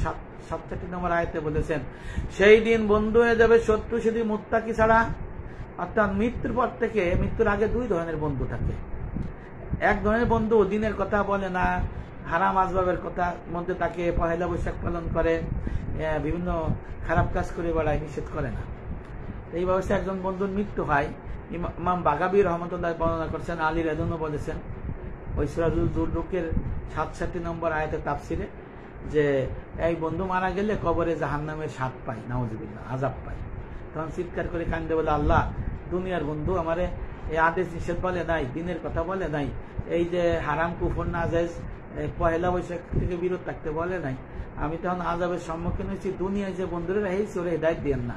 67 নম্বর আয়াতে বলেছেন, সেই দিন বন্ধু হয়ে যাবে শত্রু সেদিন মুত্তাকি ছাড়া। অর্থাৎ মৃত্যুর পর থেকে, মৃত্যুর আগে দুই ধরনের বন্ধু থাকে। এক ধরনের বন্ধু দিনের কথা বলে না, হারাম আসবাবের কথা মধ্যে তাকে পহেলা বৈশাখ পালন করে, বিভিন্ন খারাপ কাজ করে বেড়ায়, নিষেধ করে না। এই ব্যবস্থা একজন বন্ধুর মৃত্যু হয়। ইমাম বাগাবী রহমতুল্লাহ বর্ণনা করছেন, আলী রাদিয়াল্লাহু বলেছেন ওই সূরা যুকরিকের 67 নম্বর আয়াতে তাফসিরে, যে এই বন্ধু মারা গেলে কবরে জাহান্নামের স্বাদ পায়, নাউজুবিল্লাহ, আযাব পায়। তখন চিৎকার করে কান্দে বলে, আল্লাহ দুনিয়ার বন্ধু আমারে এই আদেশ নিষেধ বলে নাই, দিনের কথা বলে নাই, এই যে হারাম কুফর নাজায়েজ পহেলা বৈশাখ থেকে বিরত থাকতে বলে নাই, আমি তখন আযাবের সম্মুখীন হয়েছি। দুনিয়ায় যে বন্ধুরা হেয়েছি ওরা হেদায়েত দেন না,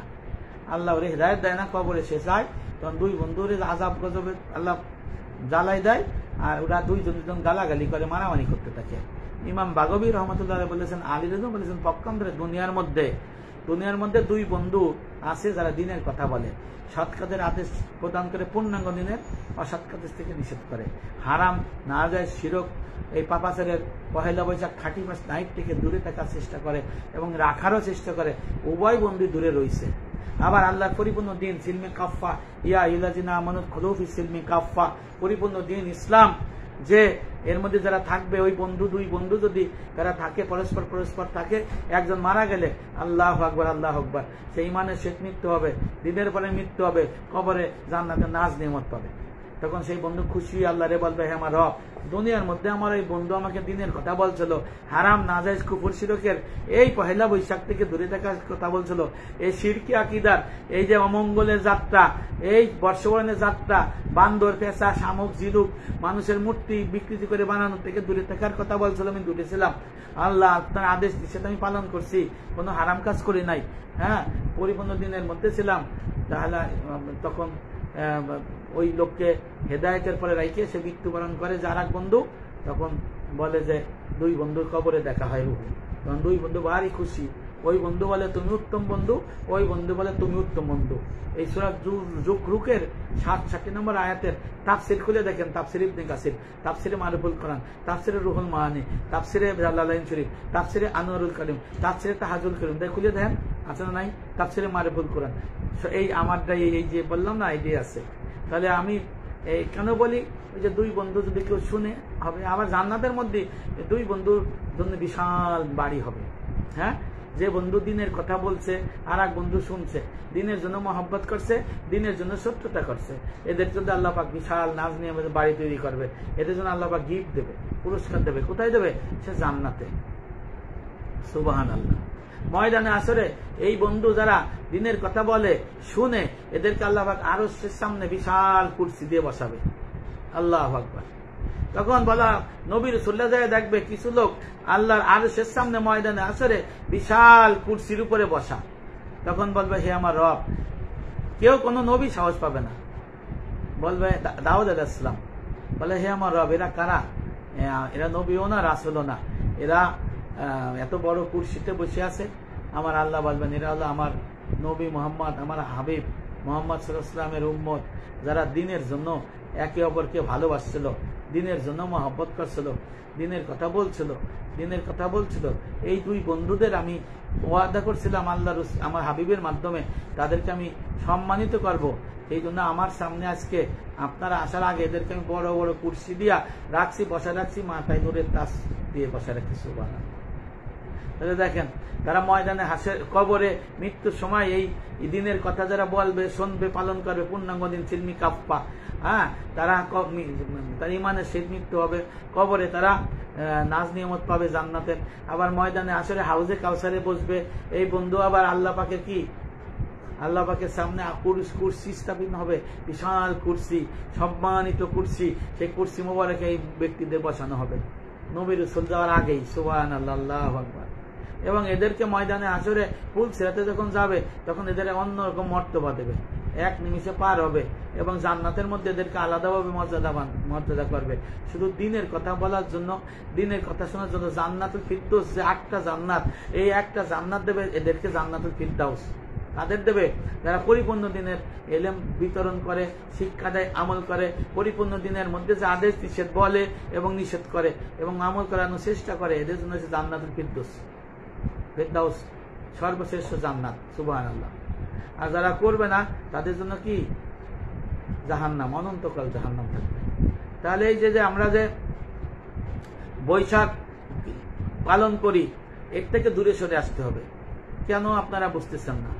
আল্লাহ ওরে হেদায়েত দেয় না, কবরে সে যায়, তখন দুই বন্ধুরে আযাব গজবে আল্লাহ জ্বালাই দেয়, আর ওরা দুইজন গালাগালি করে, মারামারি করতে থাকে। ইমাম বাগাবী রহমতুল্লাহ বলেছেন, আলী রাদিয়াল্লাহু বলেছেন, পক্ষান্তরে দুনিয়ার মধ্যে দুই বন্ধু আছে যারা দিনের কথা বলে, সৎ কাজের আদেশ প্রদান করে, পূর্ণাঙ্গ দিনের অসৎ কাজ থেকে নিষেধ করে, হারাম নাজায়েজ শিরক এই পাপাচারের পহেলা বৈশাখ 31 নাইট থেকে দূরে থাকার চেষ্টা করে এবং রাখারও চেষ্টা করে। উভয় বন্ধু দূরে রয়েছে। আবার আল্লাহর পরিপূর্ণ দিন সিলমে কাফা, ইয়া আইয়ুহাল্লাযিনা আমানু খুলু ফি সিলমি কাফা, পরিপূর্ণ দিন ইসলাম, যে এর মধ্যে যারা থাকবে, ওই বন্ধু দুই বন্ধু যদি তারা থাকে, পরস্পর থাকে, একজন মারা গেলে আল্লাহু আকবার আল্লাহু আকবার, সেই ইমানের শেষ মৃত্যু হবে, দিনের পরে মৃত্যু হবে, কবরে জান্নাতে নাজ নিয়ামত পাবে। তখন সেই বন্ধু খুশি আল্লাহ রে বলবে, হে আমার রব, দুনিয়ার মধ্যে আমার এই বন্ধু আমাকে দিনের কথা বলছিল, হারাম নাজায়েজ কুফর শিরকের এই পহেলা বৈশাখ থেকে দূরে থাকার কথা বলছিল, এই শিরকি আকীদার এই যে অমঙ্গলের যাত্রা, এই বর্ষবরণের যাত্রা, বান্দর পেঁচা শামুক ঝিনুক মানুষের মূর্তি বিকৃতি করে বানানো থেকে দূরে থাকার কথা বলছিল, আমি দূরে ছিলাম, আল্লাহ আপনার আদেশ দিচ্ছে আমি পালন করছি, কোনো হারাম কাজ করি নাই, হ্যাঁ পরিপূর্ণ দিনের মধ্যে ছিলাম। তাহলে তখন ওই লোককে হেদায়েতের পরে রাইখে সে মৃত্যুবরণ করে যার এক বন্ধু, তখন বলে যে দুই বন্ধুর কবরে দেখা হয় রূহ, তখন দুই বন্ধু ভারী খুশি। ওই বন্ধু বলে তুমি উত্তম বন্ধু, ওই বন্ধু বলে তুমি উত্তম বন্ধু। এই সূরা যুকরিকের 67 নম্বর আয়াতের তাফসীর খুলে দেখেন, তাফসীর ইবনে কাসির, তাফসীরে মারুফুল কোরআন, তাফসীরে রুহুল মাআনি, তাফসীরে জালালাইন শরীফ, তাফসীরে আনোয়ারুল কারীম, তাফসীরে তাহাজুল কারীম, তাই খুলে দেখেন, আছে না নাই? তাফসীরে মারুফুল কোরআন। এই আমারটা এই যে বললাম না, আইডিয়া আছে। তাহলে আমি কেন বলি, ওই যে দুই বন্ধু যদি কেউ শুনে হবে, আবার জান্নাতের মধ্যে দুই বন্ধুর জন্য বিশাল বাড়ি হবে। হ্যাঁ, যে বন্ধু দিনের কথা বলছে আর এক বন্ধু শুনছে, দিনের জন্য মহব্বত করছে, দিনের জন্য শত্রুতা করছে, এদের জন্য আল্লাহ পাক বিশাল নাজ নিয়ে বাড়ি তৈরি করবে, এদের জন্য আল্লাহ পাক গিফট দেবে, পুরস্কার দেবে। কোথায় দেবে? সে জান্নাতে। সুবহানাল্লাহ। ময়দানে আসরে এই বন্ধু যারা দিনের কথা বলে শুনে, এদেরকে আল্লাহ পাক আরশের সামনে বিশাল কুরসি দিয়ে বসাবে। আল্লাহু আকবার। তখন বলা নবী রাসূলুল্লাহ যায় দেখবে কিছু লোক আল্লাহর আরশের সামনে ময়দানে আসরে বিশাল কুরসির উপরে বসা। তখন বলবে, হে আমার রব, কেউ কোনো নবী সাহস পাবে না। বলবে দাউদ আলাইহিস সালাম, বলে হে আমার রব, এরা কারা? এরা নবীও না, রাসূলও না, এরা এত বড় কুরসিতে বসে আছে। আমার আল্লাহ বলবেন, এরা হলো আমার নবী মুহাম্মদ, আমার হাবিব মুহাম্মদ সাল্লাল্লাহু আলাইহি ওয়াসাল্লামের উম্মত, যারা দিনের জন্য একে অপরকে ভালোবাসছিল, দিনের জন্য মহব্বত করছিল, দিনের কথা বলছিল। এই দুই বন্ধুদের আমি ওয়াদা করছিলাম আল্লাহ আমার হাবিবের মাধ্যমে তাদেরকে আমি সম্মানিত করব। এই জন্য আমার সামনে আজকে আপনারা আসার আগে এদেরকে আমি বড় বড় কুরসি দিয়া বসা রাখছি, মাথায় নূরের তাজ দিয়ে বসা রাখছি। সুবহানাল্লাহ। তাহলে দেখেন, তারা ময়দানে হাসের কবরে মৃত্যুর সময় এই দিনের কথা যারা বলবে, শুনবে, পালন করবে, পূর্ণাঙ্গ দিন সিলমি কাফা, হ্যাঁ, তারা তার ইমানের শেষ মৃত্যু হবে, কবরে তারা নাজ নিয়ামত পাবে জান্নাতের। আবার ময়দানে আসরে হাউজে কাউসারে বসবে এই বন্ধু। আবার আল্লাহ পাকের কি, আল্লাহ পাকের সামনে কুরসি স্থাপিত হবে, বিশাল কুরসি, সম্মানিত কুরসি। সেই কুরসি মোবারকে এই ব্যক্তিদের বসানো হবে নবী রাসূল যাওয়ার আগেই। সুবহানাল্লাহ, আল্লাহু আকবার। এবং এদেরকে ময়দানে হাসরে পুল সিরাতে যখন যাবে তখন এদের অন্যরকম মর্তবা দেবে, এক নিমিষে পার হবে এবং জান্নাতের মধ্যে এদেরকে আলাদাভাবে মর্যাদা করবে। শুধু দিনের কথা বলার জন্য, দিনের কথা শোনার জন্য জান্নাতুল ফিরদৌস, যে 8টা জান্নাত, এই একটা জান্নাত দেবে এদেরকে জান্নাতুল ফিরদৌস। কাদের দেবে? যারা পরিপূর্ণ দিনের এলেম বিতরণ করে, শিক্ষা দেয়, আমল করে, পরিপূর্ণ দিনের মধ্যে যে আদেশ নিষেধ বলে এবং নিষেধ করে এবং আমল করানোর চেষ্টা করে, এদের জন্য হচ্ছে জান্নাতুল ফিরদৌস, সর্বশ্রেষ্ঠ জান্নাত। সুবহানাল্লাহ। আর যারা করবে না তাদের জন্য কি? জাহান্নাম, অনন্তকাল জাহান্নাম থাকবে। তাহলে এই যে আমরা যে বৈশাখ পালন করি, এর থেকে দূরে সরে আসতে হবে। কেন আপনারা বুঝতেছেন না?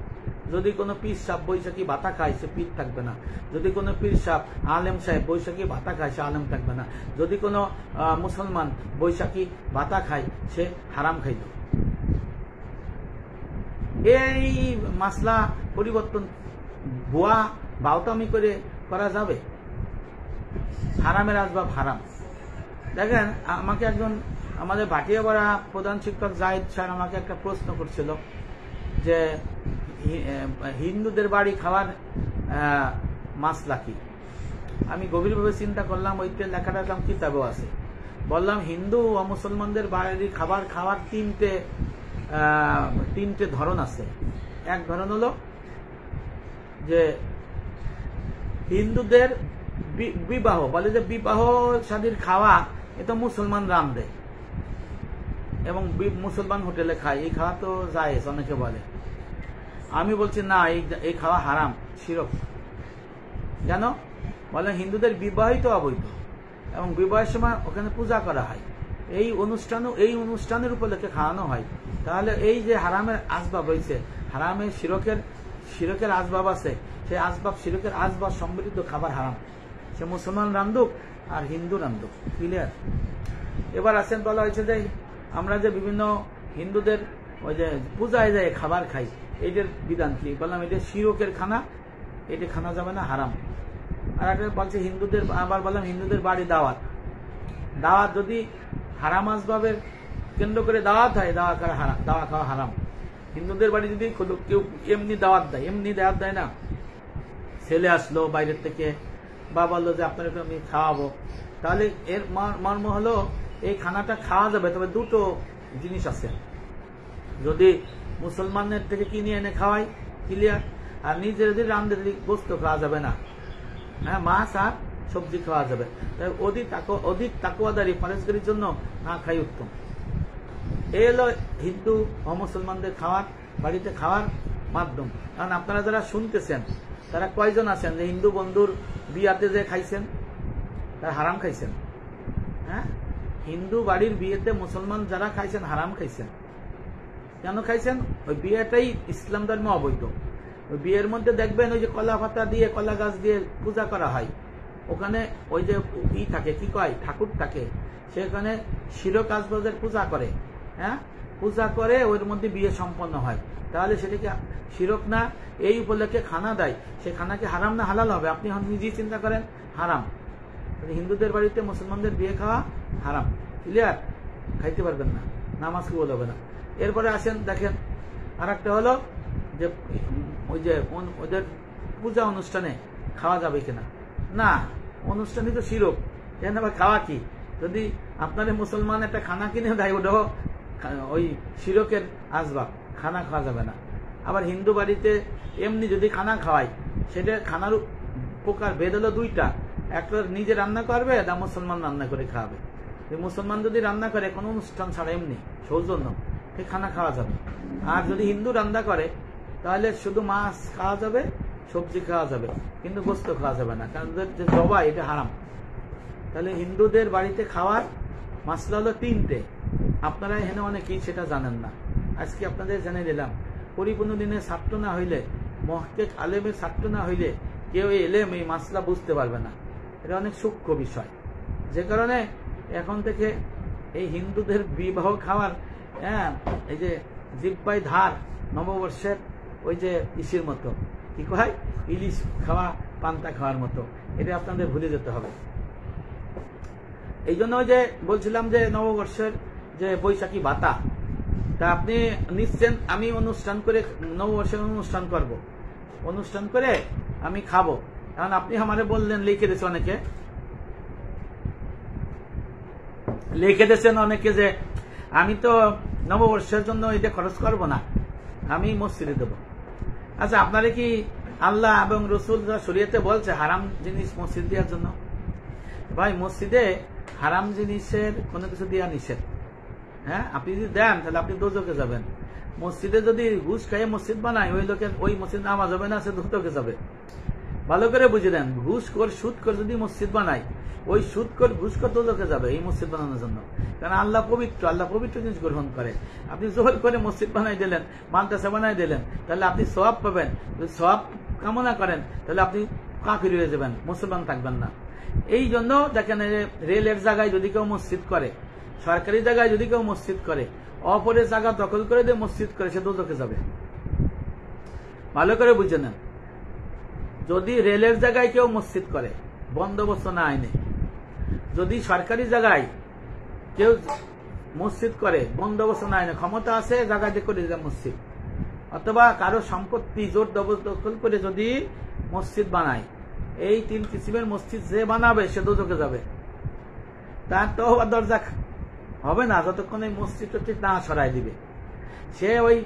যদি কোনো পীর সাহেব বৈশাখী ভাতা খায়, সে পীর থাকবে না। যদি কোনো পীর সাহেব, আলেম সাহেব বৈশাখী ভাতা খায়, সে আলেম থাকবে না। যদি কোনো মুসলমান বৈশাখী ভাতা খায়, সে হারাম খাইল। এই মাসলা পরিবর্তন ভুয়া বাউতামি করে করা যাবে? হারামের আসবাব হারাম। দেখেন, আমাকে একজন আমাদের ভাটিয়াপাড়া প্রধান শিক্ষক জাহিদ স্যার আমাকে একটা প্রশ্ন করছিল যে হিন্দুদের বাড়ি খাওয়ার মাসলা কি। আমি গভীরভাবে চিন্তা করলাম, ওইতে লেখাটা দেখলাম কিতাবেও আছে। বললাম হিন্দু ও মুসলমানদের বাড়ির খাবার খাওয়ার তিনটে ধরন আছে। এক ধরন হলো যে হিন্দুদের বিবাহ, বলে যে বিবাহ শাদীর খাওয়া এটা মুসলমান রান্ধে এবং মুসলমান হোটেলে খায়, এই খাওয়া তো জায়েজ, অনেকে বলে। আমি বলছি না, এই খাওয়া হারাম, শিরক। কেন? বলে হিন্দুদের বিবাহই তো অবৈধ এবং বিবাহের সময় ওখানে পূজা করা হয়, এই অনুষ্ঠানের উপলক্ষে খাওয়ানো হয়। তাহলে এই যে হারামের আসবাব হয়েছে, হারামের শিরকের আসবাব আছে, সেই আসবাব, শিরকের আসবাব সমৃদ্ধ খাবার হারাম, সে মুসলমান রান্ধুক আর হিন্দু রান্ধুক। ক্লিয়ার? এবার আসেন, বলা হয়েছে যে আমরা যে বিভিন্ন হিন্দুদের ওই যে পূজায় যায় খাবার খাই, এইটার বিধান কি? বললাম এটা শিরকের খানা, এটা খানা যাবে না, হারাম। আর একটা বলছে হিন্দুদের, আবার বললাম হিন্দুদের বাড়ি দাওয়াত যদি হারাম আসবাবের কেন্দ্র করে দাওয়াত হয়, দাওয়া খাওয়া হারাম। হিন্দুদের বাড়ি যদি কেউ এমনি দাওয়াত দেয় না, ছেলে আসলো বাইরের থেকে বা বললো যে আপনাকে আমি খাওয়াবো, তাহলে এর মর্ম হলো এই খানাটা খাওয়া যাবে, তবে দুটো জিনিস আছে। যদি মুসলমানের থেকে কিনে এনে খাওয়াই, ক্লিয়ার, আর নিজে যদি রান্ধে গোস্ত খাওয়া যাবে না, হ্যাঁ, মাছ আর সবজি খাওয়া যাবে। তাই অধিক তাকওয়াদারি পরেশগারির জন্য না খাই উত্তম। এই হলো হিন্দু ও মুসলমানদের বাড়িতে খাওয়ার মাধ্যম। কারণ আপনারা যারা শুনতেছেন তারা কয়জন আছেন যে হিন্দু বন্ধুর বিয়াতে যে খাইছেন, তারা হারাম খাইছেন? হ্যাঁ, হিন্দু বাড়ির বিয়েতে মুসলমান যারা খাইছেন হারাম খাইছেন। কেন খাইছেন? ওই বিয়েটাই ইসলাম ধর্মে অবৈধ। ওই বিয়ের মধ্যে দেখবেন ওই যে কলা পাতা দিয়ে, কলা গাছ দিয়ে পূজা করা হয়, ওখানে ওই যে থাকে, কি কয়, ঠাকুর থাকে, সেখানে শিরক আসবাবের পূজা করে, হ্যাঁ, পূজা করে ওর মধ্যে বিয়ে সম্পন্ন হয়। তাহলে সেটাকে শিরক না, এই উপলক্ষে খানা দেয়, সে খানাকে হারাম না হালাল হবে? আপনি নিজেই চিন্তা করেন, হারাম। হিন্দুদের বাড়িতে মুসলমানদের বিয়ে খাওয়া হারাম। ক্লিয়ার? খাইতে পারবেন না, নামাজ কবুল হবে না। এরপরে আসেন, দেখেন আর একটা হলো যে ওই যে ওদের পূজা অনুষ্ঠানে খাওয়া যাবে কিনা। না, অনুষ্ঠানই তো শিরক, এখানে আবার খাওয়া কি? যদি আপনার মুসলমান একটা খানা কিনে দেয়, ওটাও ওই শিরকের আসবাব, খানা খাওয়া যাবে না। আবার হিন্দু বাড়িতে এমনি যদি খানা খাওয়ায়, সেটা খানার প্রকার ভেদ হলো দুইটা, একটা নিজে রান্না করবে, না মুসলমান রান্না করে খাওয়াবে। মুসলমান যদি রান্না করে কোনো অনুষ্ঠান ছাড়া এমনি সৌজন্য, সেই খানা খাওয়া যাবে। আর যদি হিন্দু রান্না করে তাহলে শুধু মাছ খাওয়া যাবে, সবজি খাওয়া যাবে, কিন্তু গোস্ত খাওয়া যাবে না, কারণ যে জবাই এটা হারাম। তাহলে হিন্দুদের বাড়িতে খাওয়ার মাসলা হলো তিনটে। আপনারা এখানে অনেকেই সেটা জানেন না, আজকে আপনাদের জানিয়ে দিলাম। পরিপূর্ণ দিনের ছাত্র না হইলে, মুহক্কিক আলেমের ছাত্র না হইলে কেউ এলেম এই মাসলা বুঝতে পারবে না। এটা অনেক সূক্ষ্ম বিষয়, যে কারণে এখন থেকে এই হিন্দুদের বিবাহ খাওয়ার, হ্যাঁ, এই যে জিব্বাই ধার, নববর্ষের ওই যে ইসির মতো, কি কয়, ইলিশ খাওয়া, পান্তা খাওয়ার মতো, এটা আপনাদের ভুলে যেতে হবে। এই জন্য যে বলছিলাম যে নববর্ষের যে বৈশাখী ভাতা, তা আপনি নিশ্চেন আমি অনুষ্ঠান করে নববর্ষের অনুষ্ঠান করব, অনুষ্ঠান করে আমি খাবো। কারণ আপনি আমারে বললেন, লিখে দিয়েছে অনেকে, লিখে দিয়েছেন অনেকে যে আমি তো নববর্ষের জন্য এটা খরচ করব না, আমি মসজিদে দেব। আচ্ছা, আপনারা কি আল্লাহ এবং রসুল শরীয়তে বলছে হারাম জিনিস মসজিদ দেওয়ার জন্য? ভাই, মসজিদে হারাম জিনিসের কোনো কিছু দেওয়া নিষেধ। হ্যাঁ, আপনি যদি দেন তাহলে আপনি দোজখে যাবেন। মসজিদে যদি ঘুষ খাইয়ে মসজিদ বানায়, ওই লোকের ওই মসজিদ নামাজ হবে না, সে দোজখে যাবে। ভালো করে বুঝে দেন, ঘুষ কর সুদ কর যদি মসজিদ বানায়, ওই সুদ কর ঘুষ কর দোজখে যাবে এই মসজিদ বানানোর জন্য। কারণ আল্লাহ পবিত্র, আল্লাহ পবিত্র জিনিস গ্রহণ করে। আপনি জোর করে মসজিদ বানাই দিলেন, মাদ্রাসা বানাই দিলেন, তাহলে আপনি সওয়াব পাবেন। যদি সওয়াব কামনা করেন তাহলে আপনি কাফির হয়ে যাবেন, মুসলমান থাকবেন না। এই জন্য দেখেন, রেলের জায়গায় যদি কেউ মসজিদ করে, সরকারি জায়গায় যদি কেউ মসজিদ করে, অপরের জায়গা দখল করে দিয়ে মসজিদ করে, সে দোজখে যাবে। ভালো করে বুঝে নেন, যদি রেলের জায়গায় কেউ মসজিদ করে বন্দোবস্ত না আইনে, যদি সরকারি জায়গায় কেউ মসজিদ করে বন্দোবস্ত না আইনে, ক্ষমতা আছে জায়গাতে করে দিলাম মসজিদ, অথবা কারো সম্পত্তি জোর দখল করে যদি মসজিদ বানায়, এই 3 কিসিমের মসজিদ যে বানাবে সে দোজখে যাবে। তার তো দরজা হবে না যতক্ষণ এই মসজিদ না সরাই দিবে। সে ওই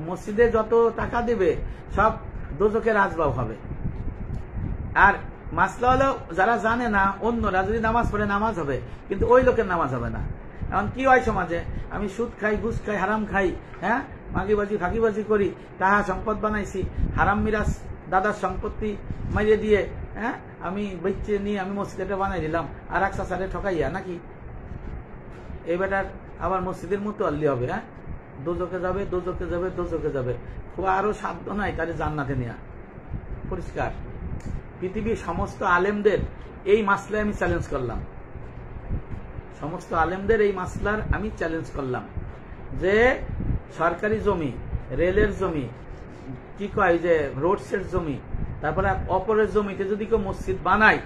মসজিদে যত টাকা দিবে সব দোজখের আসবাব হবে। আর মাসলা হলো, যারা জানে না, অন্যরা যদি নামাজ পড়ে নামাজ হবে, কিন্তু ওই লোকের নামাজ হবে না। এখন কি হয় সমাজে, আমি সুদ খাই, ঘুষ খাই, হারাম খাই, হ্যাঁ, মাগিবাজি ফাঁকিবাজি করি, টাকা সম্পদ বানাইছি, হারাম মিরাজ দাদার সম্পত্তি মাইরে দিয়ে, হ্যাঁ, আমি বেচে নিয়ে আমি মসজিদটা বানাই দিলাম, আর এক চাচারে ঠকাইয়া নাকি এই বেটার আবার মসজিদের মতো আল্লি হবে। হ্যাঁ, দোজখে যাবে, দোজখে যাবে, দোজখে যাবে। আরো সাধ্য নাই তারে জান্নাতে নেওয়া। পরিষ্কার। পৃথিবীর সমস্ত আলেমদের এই মাসলায় আমি চ্যালেঞ্জ করলাম, সমস্ত আলেমদের এই মাসলার আমি চ্যালেঞ্জ করলাম যে সরকারি জমি, রেলের জমি, কি কয় যে রোডসের জমি, তারপরে অপরের জমিতে যদি কেউ মসজিদ বানায়,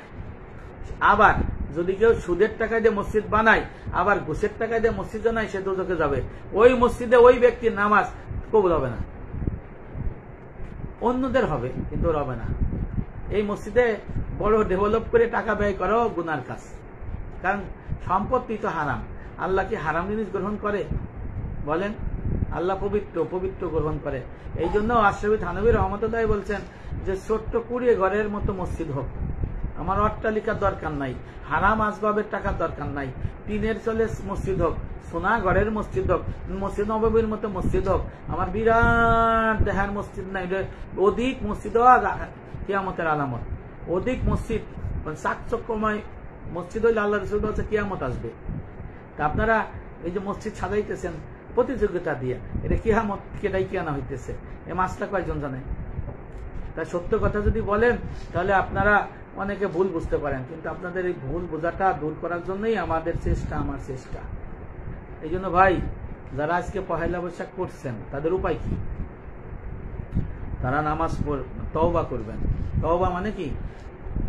আবার যদি কেউ সুদের টাকা দিয়ে মসজিদ বানায়, আবার ঘুষের টাকা দিয়ে মসজিদ বানায়, সে দোজখে যাবে। ওই মসজিদে ওই ব্যক্তির নামাজ কবুল হবে না, অন্যদের হবে কিন্তু ওর হবে না। এই মসজিদে বড় ডেভেলপ করে টাকা ব্যয় করাও গুনার কাজ, কারণ সম্পত্তি তো হারাম। আল্লাহ কি হারাম জিনিস গ্রহণ করে? বলেন, আল্লাহ পবিত্র, পবিত্র গ্রহণ করে। এই জন্য আশরাফি থানভী রহমতুল্লাহ বলছেন যে ছোট্ট 20 ঘরের মতো মসজিদ হোক, আমার অট্টালিকার দরকার নাই, হারাম আসবাবের টাকার দরকার নাই, টিনের চলে মসজিদ হোক, সোনা ঘরের মসজিদ হোক, মসজিদ নববীর মতো মসজিদ হোক, আমার বিরাট দেহার মসজিদ নাই, অধিক মসজিদ কিয়ামতের আলামত। অধিক মসজিদ, চাকচক্যময় মসজিদ হইলে আল্লাহ রসুল বলছে কিয়ামত আসবে। তা আপনারা এই যে মসজিদ সাজাইতেছেন প্রতিযোগিতা দিয়ে, এটা কিয়ামত কেটাই কেনা হইতেছে, এ মাসটা কয়জন জানে? তাই সত্য কথা যদি বলেন তাহলে আপনারা অনেকে ভুল বুঝতে পারেন, কিন্তু আপনাদের এই ভুল বোঝাটা দূর করার জন্যই আমাদের চেষ্টা, আমার চেষ্টা। এই জন্য ভাই, যারা আজকে পহেলা বৈশাখ করছেন তাদের উপায় কি? তারা নামাজ তওবা করবেন। তওবা মানে কি?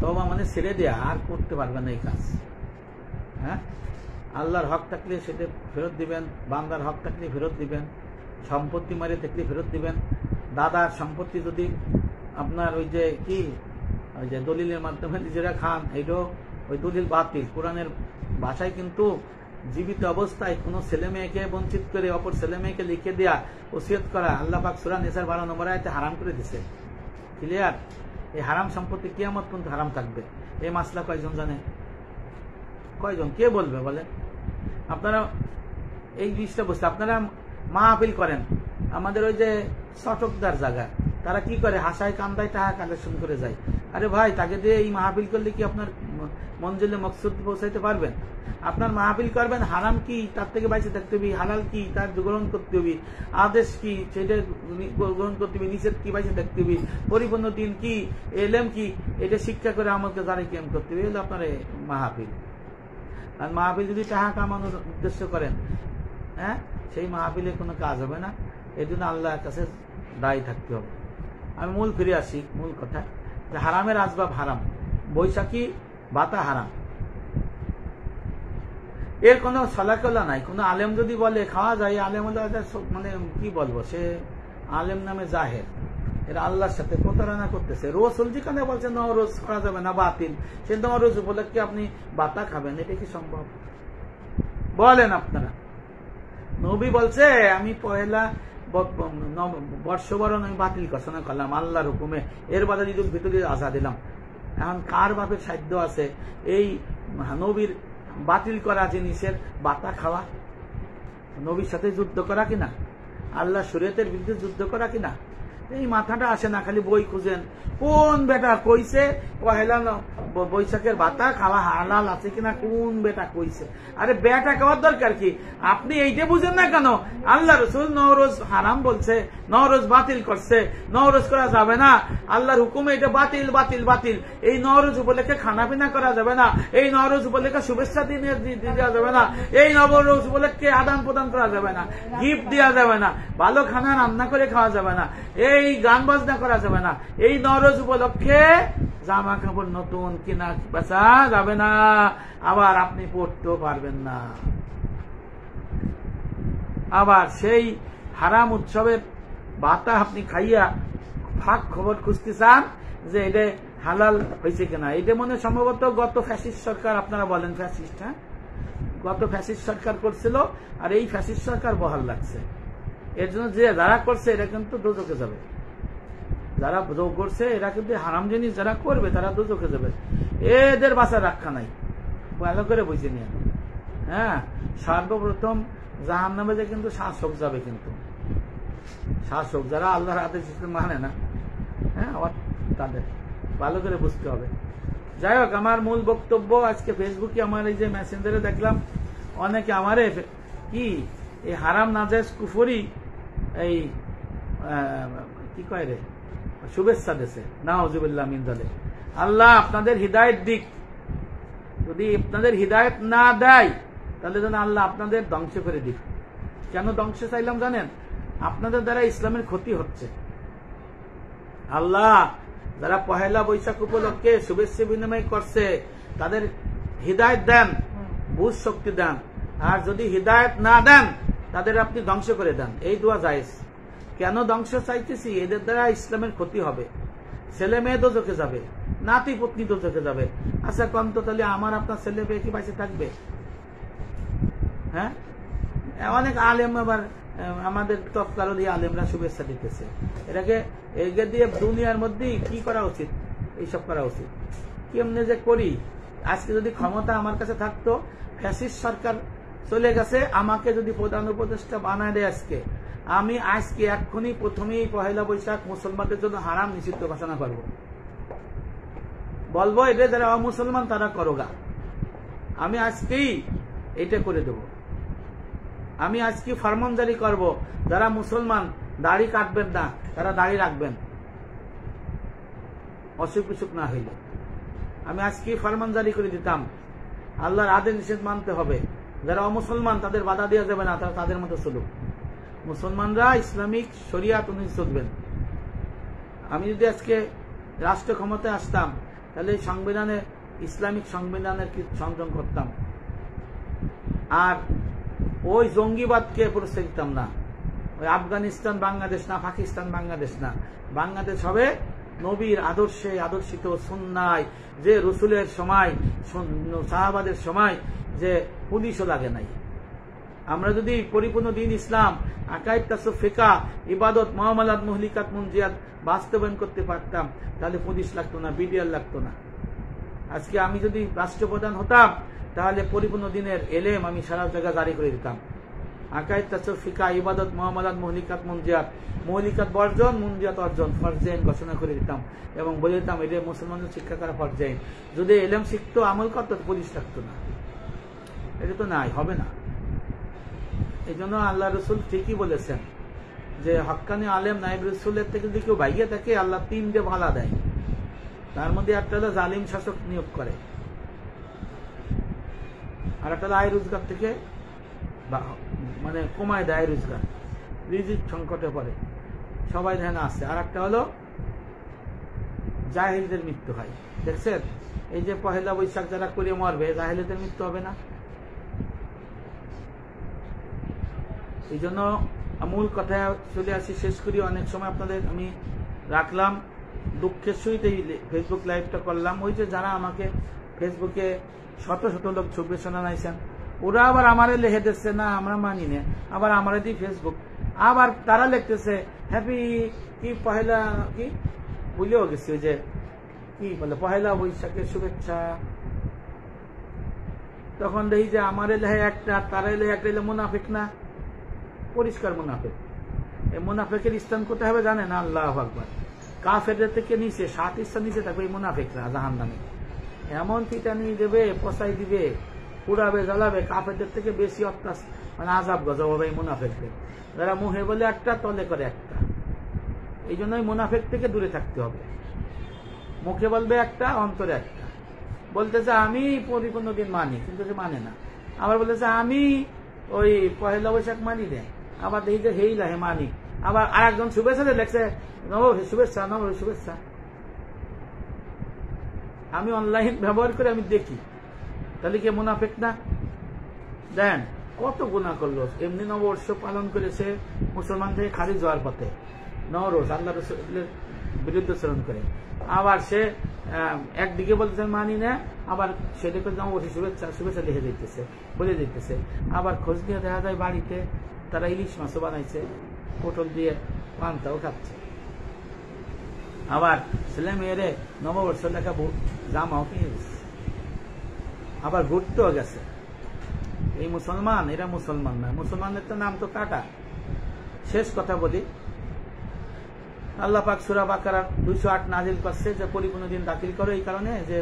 তওবা মানে ছেড়ে দেয়া, আর করতে পারবেন না এই কাজ। হ্যাঁ, আল্লাহর হক থাকলে সেটা ফেরত দিবেন, বান্দার হক থাকলে ফেরত দিবেন, সম্পত্তি মারে থাকলে ফেরত দিবেন। দাদার সম্পত্তি যদি আপনার ওই যে কি, ওই যে দলিলের মাধ্যমে নিজেরা খান, এইটাও ওই দলিল বাতিল। কোরআনের ভাষায় কিন্তু জীবিত অবস্থায় কোনো ছেলে মেয়েকে বঞ্চিত করে অপর ছেলে মেয়েকে লিখে দেয়া, ওসিয়ত করা, আল্লাহ পাক সূরা নিসার 12 নম্বর আয়াতে হারাম করে দিছে। ক্লিয়ার? এই হারাম সম্পত্তি কিয়ামত পর্যন্ত হারাম থাকবে। এই মাসলা কয়জন জানে? কয়জন? কে বলবে বলে? আপনারা এই জিনিসটা বুঝতে, আপনারা মাহফিল করেন, আমাদের ওই যে চটকদার জায়গা, তারা কি করে? হাসায় কান্দায় টাকা কালেকশন করে যায়। আরে ভাই, তাকে দিয়ে এই মাহফিল করলে কি আপনার মঞ্জিলে মকসুদ পৌঁছাইতে পারবেন? আপনার মাহফিল করবেন, হারাম কি তার থেকে বাইরে থাকতে হবে, হালাল কি তার গ্রহণ করতে হবে, আদেশ কি সেটা গ্রহণ করতে হবে, নিষেধ কি বাইরে থাকতে হবে, পরিপূর্ণ দিন কি, এলেম কি, এটা শিক্ষা করে আমাকে যারা কেম করতে হবে, এগুলো আপনার মাহফিল। আর মাহফিল যদি টাকা কামানোর উদ্দেশ্য করেন, হ্যাঁ, সেই মাহফিলে কোনো কাজ হবে না। এই জন্য আল্লাহর কাছে দায়ী থাকতে হবে। আমি মূল ফিরে আসি, মূল কথা যে হারামের আসবাব হারাম, বৈশাখী বাতা হারাম। এর কোনো ছলাকলা নাই। কোনো আলেম যদি বলে খাওয়া যায়, আলেম হলে মানে কি বলবো, সে আলেম নামে জাহের, এরা আল্লাহর সাথে প্রতারণা করতেছে। রসুল যেখানে বলছে নওরোজ করা যাবে না, বাতিল, সে নওরোজ উপলক্ষে আপনি বাতা খাবেন, এটা কি সম্ভব? বলেন আপনারা। নবী বলছে আমি পহেলা বর্ষবরণ আমি বাতিল ঘোষণা করলাম আল্লাহর হুকুমে, এর বাদে ঈদুল ফিতরের আজা দিলাম। এখন কার বাপের সাধ্য আছে এই নবীর বাতিল করা জিনিসের বাতা খাওয়া? নবীর সাথে যুদ্ধ করা কিনা, আল্লাহ শরীয়তের বিরুদ্ধে যুদ্ধ করা কিনা? এই মাথাটা আসে না, খালি বই খুঁজেন। কোন বেটা কইছে পহেলা বৈশাখের বাতা খাওয়া হালাল আছে কিনা, কোন বেটা কইছে? আরে বেটা খাওয়ার দরকার কি? আপনি এইটা বুঝেন না কেন? আল্লাহ রসুল নওরোজ হারাম বলছে, নওরোজ বাতিল করছে, নওরোজ করা যাবে না, আল্লাহর হুকুমে এটা বাতিল বাতিল বাতিল। এই নওরোজ উপলক্ষে খানা পিনা করা যাবে না, এই নওরোজ উপলক্ষে শুভেচ্ছা দেওয়া যাবে না, এই নবরোজ উপলক্ষে আদান প্রদান করা যাবে না, গিফট দেওয়া যাবে না, ভালো খানা রান্না করে খাওয়া যাবে না, এই গান বাজনা করা যাবে না, এই নওরোজ উপলক্ষে জামা কাপড় নতুন কিনা বেচা যাবে না, আবার আপনি পড়তেও পারবেন না। আবার সেই হারাম উৎসবের বাতা আপনি খাইয়া ফাঁক খবর খুঁজতে চান যে এটা হালাল হয়েছে কিনা। এটা মনে সম্ভবত গত ফ্যাসিস্ট সরকার, আপনারা বলেন ফ্যাসিস্ট, হ্যাঁ, গত ফ্যাসিস্ট সরকার করছিল, আর এই ফ্যাসিস্ট সরকার বহাল লাগছে। এর জন্য যে যারা করছে এরা কিন্তু দোজখে যাবে, যারা যোগ করছে এরা কিন্তু হারাম জিনিস যারা করবে তারা দোজখে যাবে, এদের বাঁচার রক্ষা নাই। ভালো করে বুঝে নিয়ে, হ্যাঁ, সর্বপ্রথম জাহান্নামে যে কিন্তু শাসক যাবে, কিন্তু শাসক যারা আল্লাহর আদেশ মানে না, হ্যাঁ, তাদের ভালো করে বুঝতে হবে। যাই হোক, আমার মূল বক্তব্য আজকে ফেসবুকে আমার এই যে মেসেঞ্জারে দেখলাম অনেকে আমারে কি এই হারাম নাজায়েজ কুফরি এই কি কয় রে শুভেচ্ছা দেশে, নাউজুবিল্লাহ মিন যালিক। আল্লাহ আপনাদের হিদায়েত দিক, যদি আপনাদের হিদায়েত না দেয় তাহলে যেন আল্লাহ আপনাদের ধ্বংস করে দিক। কেন ধ্বংস চাইলাম জানেন? আপনাদের দ্বারা ইসলামের ক্ষতি হচ্ছে। আল্লাহ যারা পহেলা বৈশাখ উপলক্ষে শুভেচ্ছা বিনিময় করছে তাদের হিদায়েত দেন, বুঝ শক্তি দেন, আর যদি হিদায়েত না দেন তাদের আপনি ধ্বংস করে দেন। এই দোয়া জায়েজ। কেন ধ্বংস চাইতেছি? এদের দ্বারা ইসলামের ক্ষতি হবে, ছেলে মেয়ে দোজখে যাবে, নাতি পত্নী দোজখে যাবে। আচ্ছা কন্ত তাহলে আমার আপনার ছেলে মেয়ে কি পাশে থাকবে? হ্যাঁ, অনেক আলেম আবার আমাদের তৎকালীন আলেমরা শুভেচ্ছা দিতেছে, এটাকে এগে দিয়ে দুনিয়ার মধ্যে কি করা উচিত? এইসব করা উচিত। কেমনে যে করি? আজকে যদি ক্ষমতা আমার কাছে থাকতো, ফ্যাসিস্ট সরকার চলে গেছে, আমাকে যদি প্রধান উপদেষ্টা বানায় দেয় আজকে, আমি আজকে এক্ষুনি প্রথমেই পহেলা বৈশাখ মুসলমানদের জন্য হারাম নিষিদ্ধ ঘোষণা করব, বলবো এটা যারা অমুসলমান তারা করোগা। আমি আজকেই এটা করে দেব। আমি আজকে ফরমান জারি করব, যারা মুসলমান দাড়ি কাটবেন না তারা দাড়ি রাখবেন, অসুখ বিসুখ না হইলে। আমি আজকে ফরমান জারি করে দিতাম, আল্লাহর আদেশ নিষেধ মানতে হবে, যারা অমুসলমান তাদের বাধা দেওয়া যাবে না, তারা তাদের মতো চলুক। মুসলমানরা ইসলামিক শরিয়াত অনুযায়ী চলবেন। আমি যদি আজকে রাষ্ট্র ক্ষমতায় আসতাম তাহলে এই সংবিধানে ইসলামিক সংবিধানের সংযোগ করতাম, আর ওই জঙ্গিবাদকে প্রশ্রয় দিতাম না। ওই আফগানিস্তান বাংলাদেশ না, পাকিস্তান বাংলাদেশ না, বাংলাদেশ হবে নবীর আদর্শে আদর্শিত সুন্নায়, যে রসুলের সময় সাহাবাদের সময় যে পুলিশও লাগে নাই। আমরা যদি পরিপূর্ণ দিন ইসলাম, আকাইদ, তাসুফ, ফিকা, ইবাদত, মুআমালাত, মুহলিকাত, মুনজিয়াত বাস্তবায়ন করতে পারতাম তাহলে পুলিশ লাগতো না, বিডিআর লাগতো না। আজকে আমি যদি রাষ্ট্রপ্রধান হতাম তাহলে পরিপূর্ণ দিনের এলেম আমি সারা জায়গায় জারি করে দিতাম। আকাইদ, তাসুফ, ফিকা, ইবাদত, মুআমালাত, মুহলিকাত, মুনজিয়াত, মুহলিকাত বর্জন, মুনজিয়াত অর্জন, ফরজাইন ঘোষণা করে দিতাম এবং বলে দিতাম এটা মুসলমানদের শিক্ষা করা ফরজাইন। যদি এলেম শিখতো, আমল করতো, পুলিশ লাগতো না। এটা তো নাই, হবে না। এই জন্য আল্লাহ রসুল ঠিকই বলেছেন যে হক্কানি আলেম নাইব রসুলের থেকে যদি কেউ ভাইয়া থাকে আল্লাহ তিনটে ভালা দেয়, তার মধ্যে একটা হলো জালিম শাসক নিয়োগ করে, আর একটা হলো আয় রোজগার থেকে মানে কমায় দেয় আয় রোজগার, রিজিক সংকটে পড়ে, সবাই ধ্যান আসছে। আর একটা হলো জাহেলদের মৃত্যু হয়। দেখছেন এই যে পহেলা বৈশাখ যারা করে মরবে, জাহেলদের মৃত্যু হবে না? এই জন্য মূল কথায় চলে আসি, শেষ করি। অনেক সময় আপনাদের আমি রাখলাম, দুঃখের সহিত এই ফেসবুক লাইভটা করলাম। ওই যে যারা আমাকে ফেসবুকে শত শত লোক ছবি শোনাইছেন, ওরা আবার আমারে লিখে দিচ্ছে না আমরা মানি না, আবার আমারে দিই ফেসবুক, আবার তারা লিখতেছে হ্যাপি কি পহেলা কি ভুলেও গেছি, ওই যে কি বলে পহেলা বৈশাখের শুভেচ্ছা। তখন দেখি যে আমারে লেহে একটা, তারা লেহে একটা, এলে মুনাফিক না? পরিষ্কার মুনাফিক। এই মুনাফিকের স্থান কোথায় হবে জানেন? আল্লাহু আকবার। কাফেরদের থেকে নিচে 7 স্থান নিচে থাকবে এই মুনাফিকরা জাহান্নামে। এমন পিটানি দেবে, পচাই দিবে, পুড়াবে, জ্বালাবে। কাফেরদের থেকে বেশি অত্যাচার মানে আযাব গজব হবে এই মুনাফিকদের, যারা মুখে বলে একটা তলে করে একটা। এই জন্যই মুনাফিক থেকে দূরে থাকতে হবে। মুখে বলবে একটা, অন্তরে একটা। বলতেছে আমি পরিপূর্ণ দিন মানি, কিন্তু সে মানে না। আবার বলতেছে আমি ওই পহেলা বৈশাখ মানি না, আবার দেখি যে হেই লাহে মানি। আবার আর একজন শুভেচ্ছা লেখছে শুভেচ্ছা, শুভেচ্ছা। আমি অনলাইন ব্যবহার করে আমি দেখি, তাহলে কি মুনাফিক না? দেন কত গুনাহ করলো। এমনি নববর্ষ পালন করেছে মুসলমান থেকে খারিজ হওয়ার পথে, নওরোজ আল্লাহ রাসূলের বিরুদ্ধাচরণ করে। আবার সে একদিকে বলতেছে মানি না, আবার সেটাকে নববর্ষের শুভেচ্ছা লিখে দিতেছে, বলে দিতেছে। আবার খোঁজ নিয়ে দেখা যায় বাড়িতে তারা ইলিশ মাছও বানাইছে, পটল দিয়ে পান্তাও খাচ্ছে। আবার ছেলে মেয়েরে নববর্ষ লেখা জামাও কিনে দিচ্ছে, আবার ঘুরতেও গেছে। এই মুসলমান, এরা মুসলমান না। মুসলমানের তো নাম তো কাটা। শেষ কথা বলি, আল্লাহ পাক সূরা বাকারা 208 নাজিল করছে যে পরিপূর্ণ দিন দাখিল করো, এই কারণে যে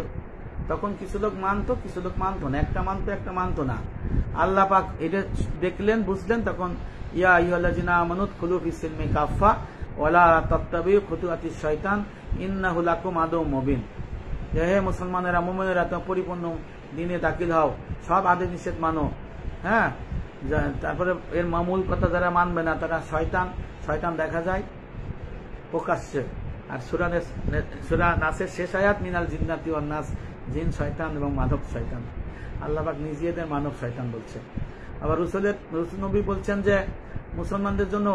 তখন কিছু লোক মানতো, কিছু লোক মানতো না, একটা মানতো একটা মানতো না। আল্লাহ পাক এটা দেখলেন, বুঝলেন, তখন ইয়া আইয়ুহাল্লাযিনা আমানু দুখুলু ফিস-সিলমি কাফা ওয়ালা তাত্তাবিউ খুতুওয়াতিশ শয়তান ইন্নাহু লাকুম আদুউম মুবিন। হে মুসলমানেরা, মুমিনেরা, তোমরা পরিপূর্ণ দিনে দাখিল হও, সব আদেশ নিষেধ মানো। হ্যাঁ, তারপরে এর মূল কথা যারা মানবে না তারা শয়তান। শয়তান দেখা যায় প্রকাশ্যে। আর সূরা নাসের শেষ আয়াত মিনাল জিন্নাতি ওয়ান নাস, জিন শয়তান এবং মানব শয়তান। আল্লাহ পাক নিজেদের মানব শয়তান বলছে। আবার রসুল নবী বলছেন যে মুসলমানদের জন্য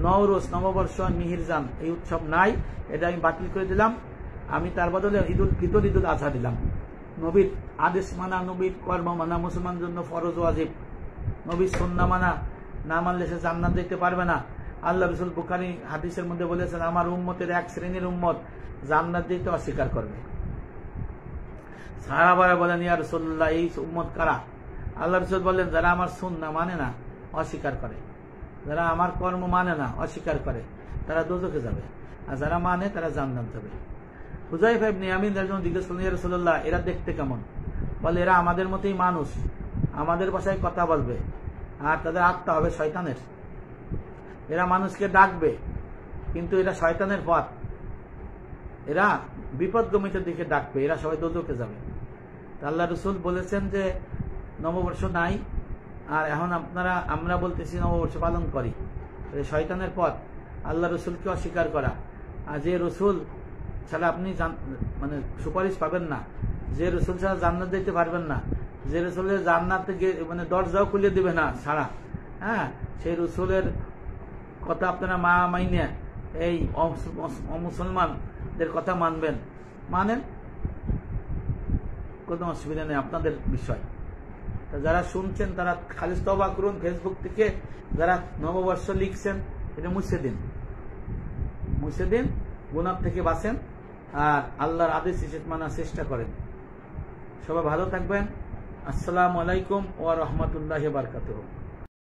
নওরোজ, নববর্ষ, মিহিরজান এই উৎসব নাই, এটা আমি বাতিল করে দিলাম। আমি তার বদলে ঈদুল ফিতর, ঈদুল আজহা দিলাম। নবীর আদেশ মানা, নবীর কর্ম মানা মুসলমানের জন্য ফরজ ওয়াজিব। নবীর সুন্নাহ মানা, না মানলে সে জান্নাত যেতে পারবে না। আল্লাহ রাসূল বুখারী হাদিসের মধ্যে বলেছেন, আমার উম্মতের এক শ্রেণীর উম্মত জান্নাত যেতে অস্বীকার করবে। সাহাবারা বলেন, ইয়া রাসূলুল্লাহ, এই উম্মত কারা? আল্লাহ রাসূল বললেন, যারা আমার সুন্নাহ মানে না, অস্বীকার করে, যারা আমার কর্ম মানে না, অস্বীকার করে, তারা দোজখে যাবে। আর যারা মানে তারা জান্নাত যাবে। হুযায়ফা ইবনে ইয়ামিন একজন জিজ্ঞেস করলেন, ইয়া রাসূলুল্লাহ, এরা দেখতে কেমন? বলে, এরা আমাদের মতোই মানুষ, আমাদের ভাষায় কথা বলবে, আর তাদের আত্মা হবে শয়তানের। এরা মানুষকে ডাকবে, কিন্তু এরা শয়তানের পথ, এরা বিপদগামীদের দিকে ডাকবে, এরা সবাই দোজখে যাবে। আল্লাহ রাসূল বলেছেন যে নববর্ষ নাই, আর এখন আমরা বলতেছি নববর্ষ পালন করি। শয়তানের পথ, আল্লাহ রসুলকে অস্বীকার করা। আর যে রসুল ছাড়া আপনি মানে সুপারিশ পাবেন না, যে রসুল ছাড়া জান্নাত দিতে পারবেন না, যে রসুলের জান্নাতে মানে দরজাও খুলে দিবে না ছাড়া, হ্যাঁ, সেই রসুলের কথা আপনারা মাইনে এই অমুসলমানদের কথা মানবেন, মানেন, কোনো অসুবিধা নেই, আপনাদের বিষয়। যারা শুনছেন তারা খালিস তওবা করুন। ফেসবুক থেকে যারা নববর্ষ লিখছেন, এটা মুছে দিন, গুনাহ থেকে বাঁচেন, আর আল্লাহর আদেশ নিষেধ মানার চেষ্টা করেন। সবাই ভালো থাকবেন। আসসালামু আলাইকুম ওয়া রাহমাতুল্লাহি ওয়া বারাকাতুহু।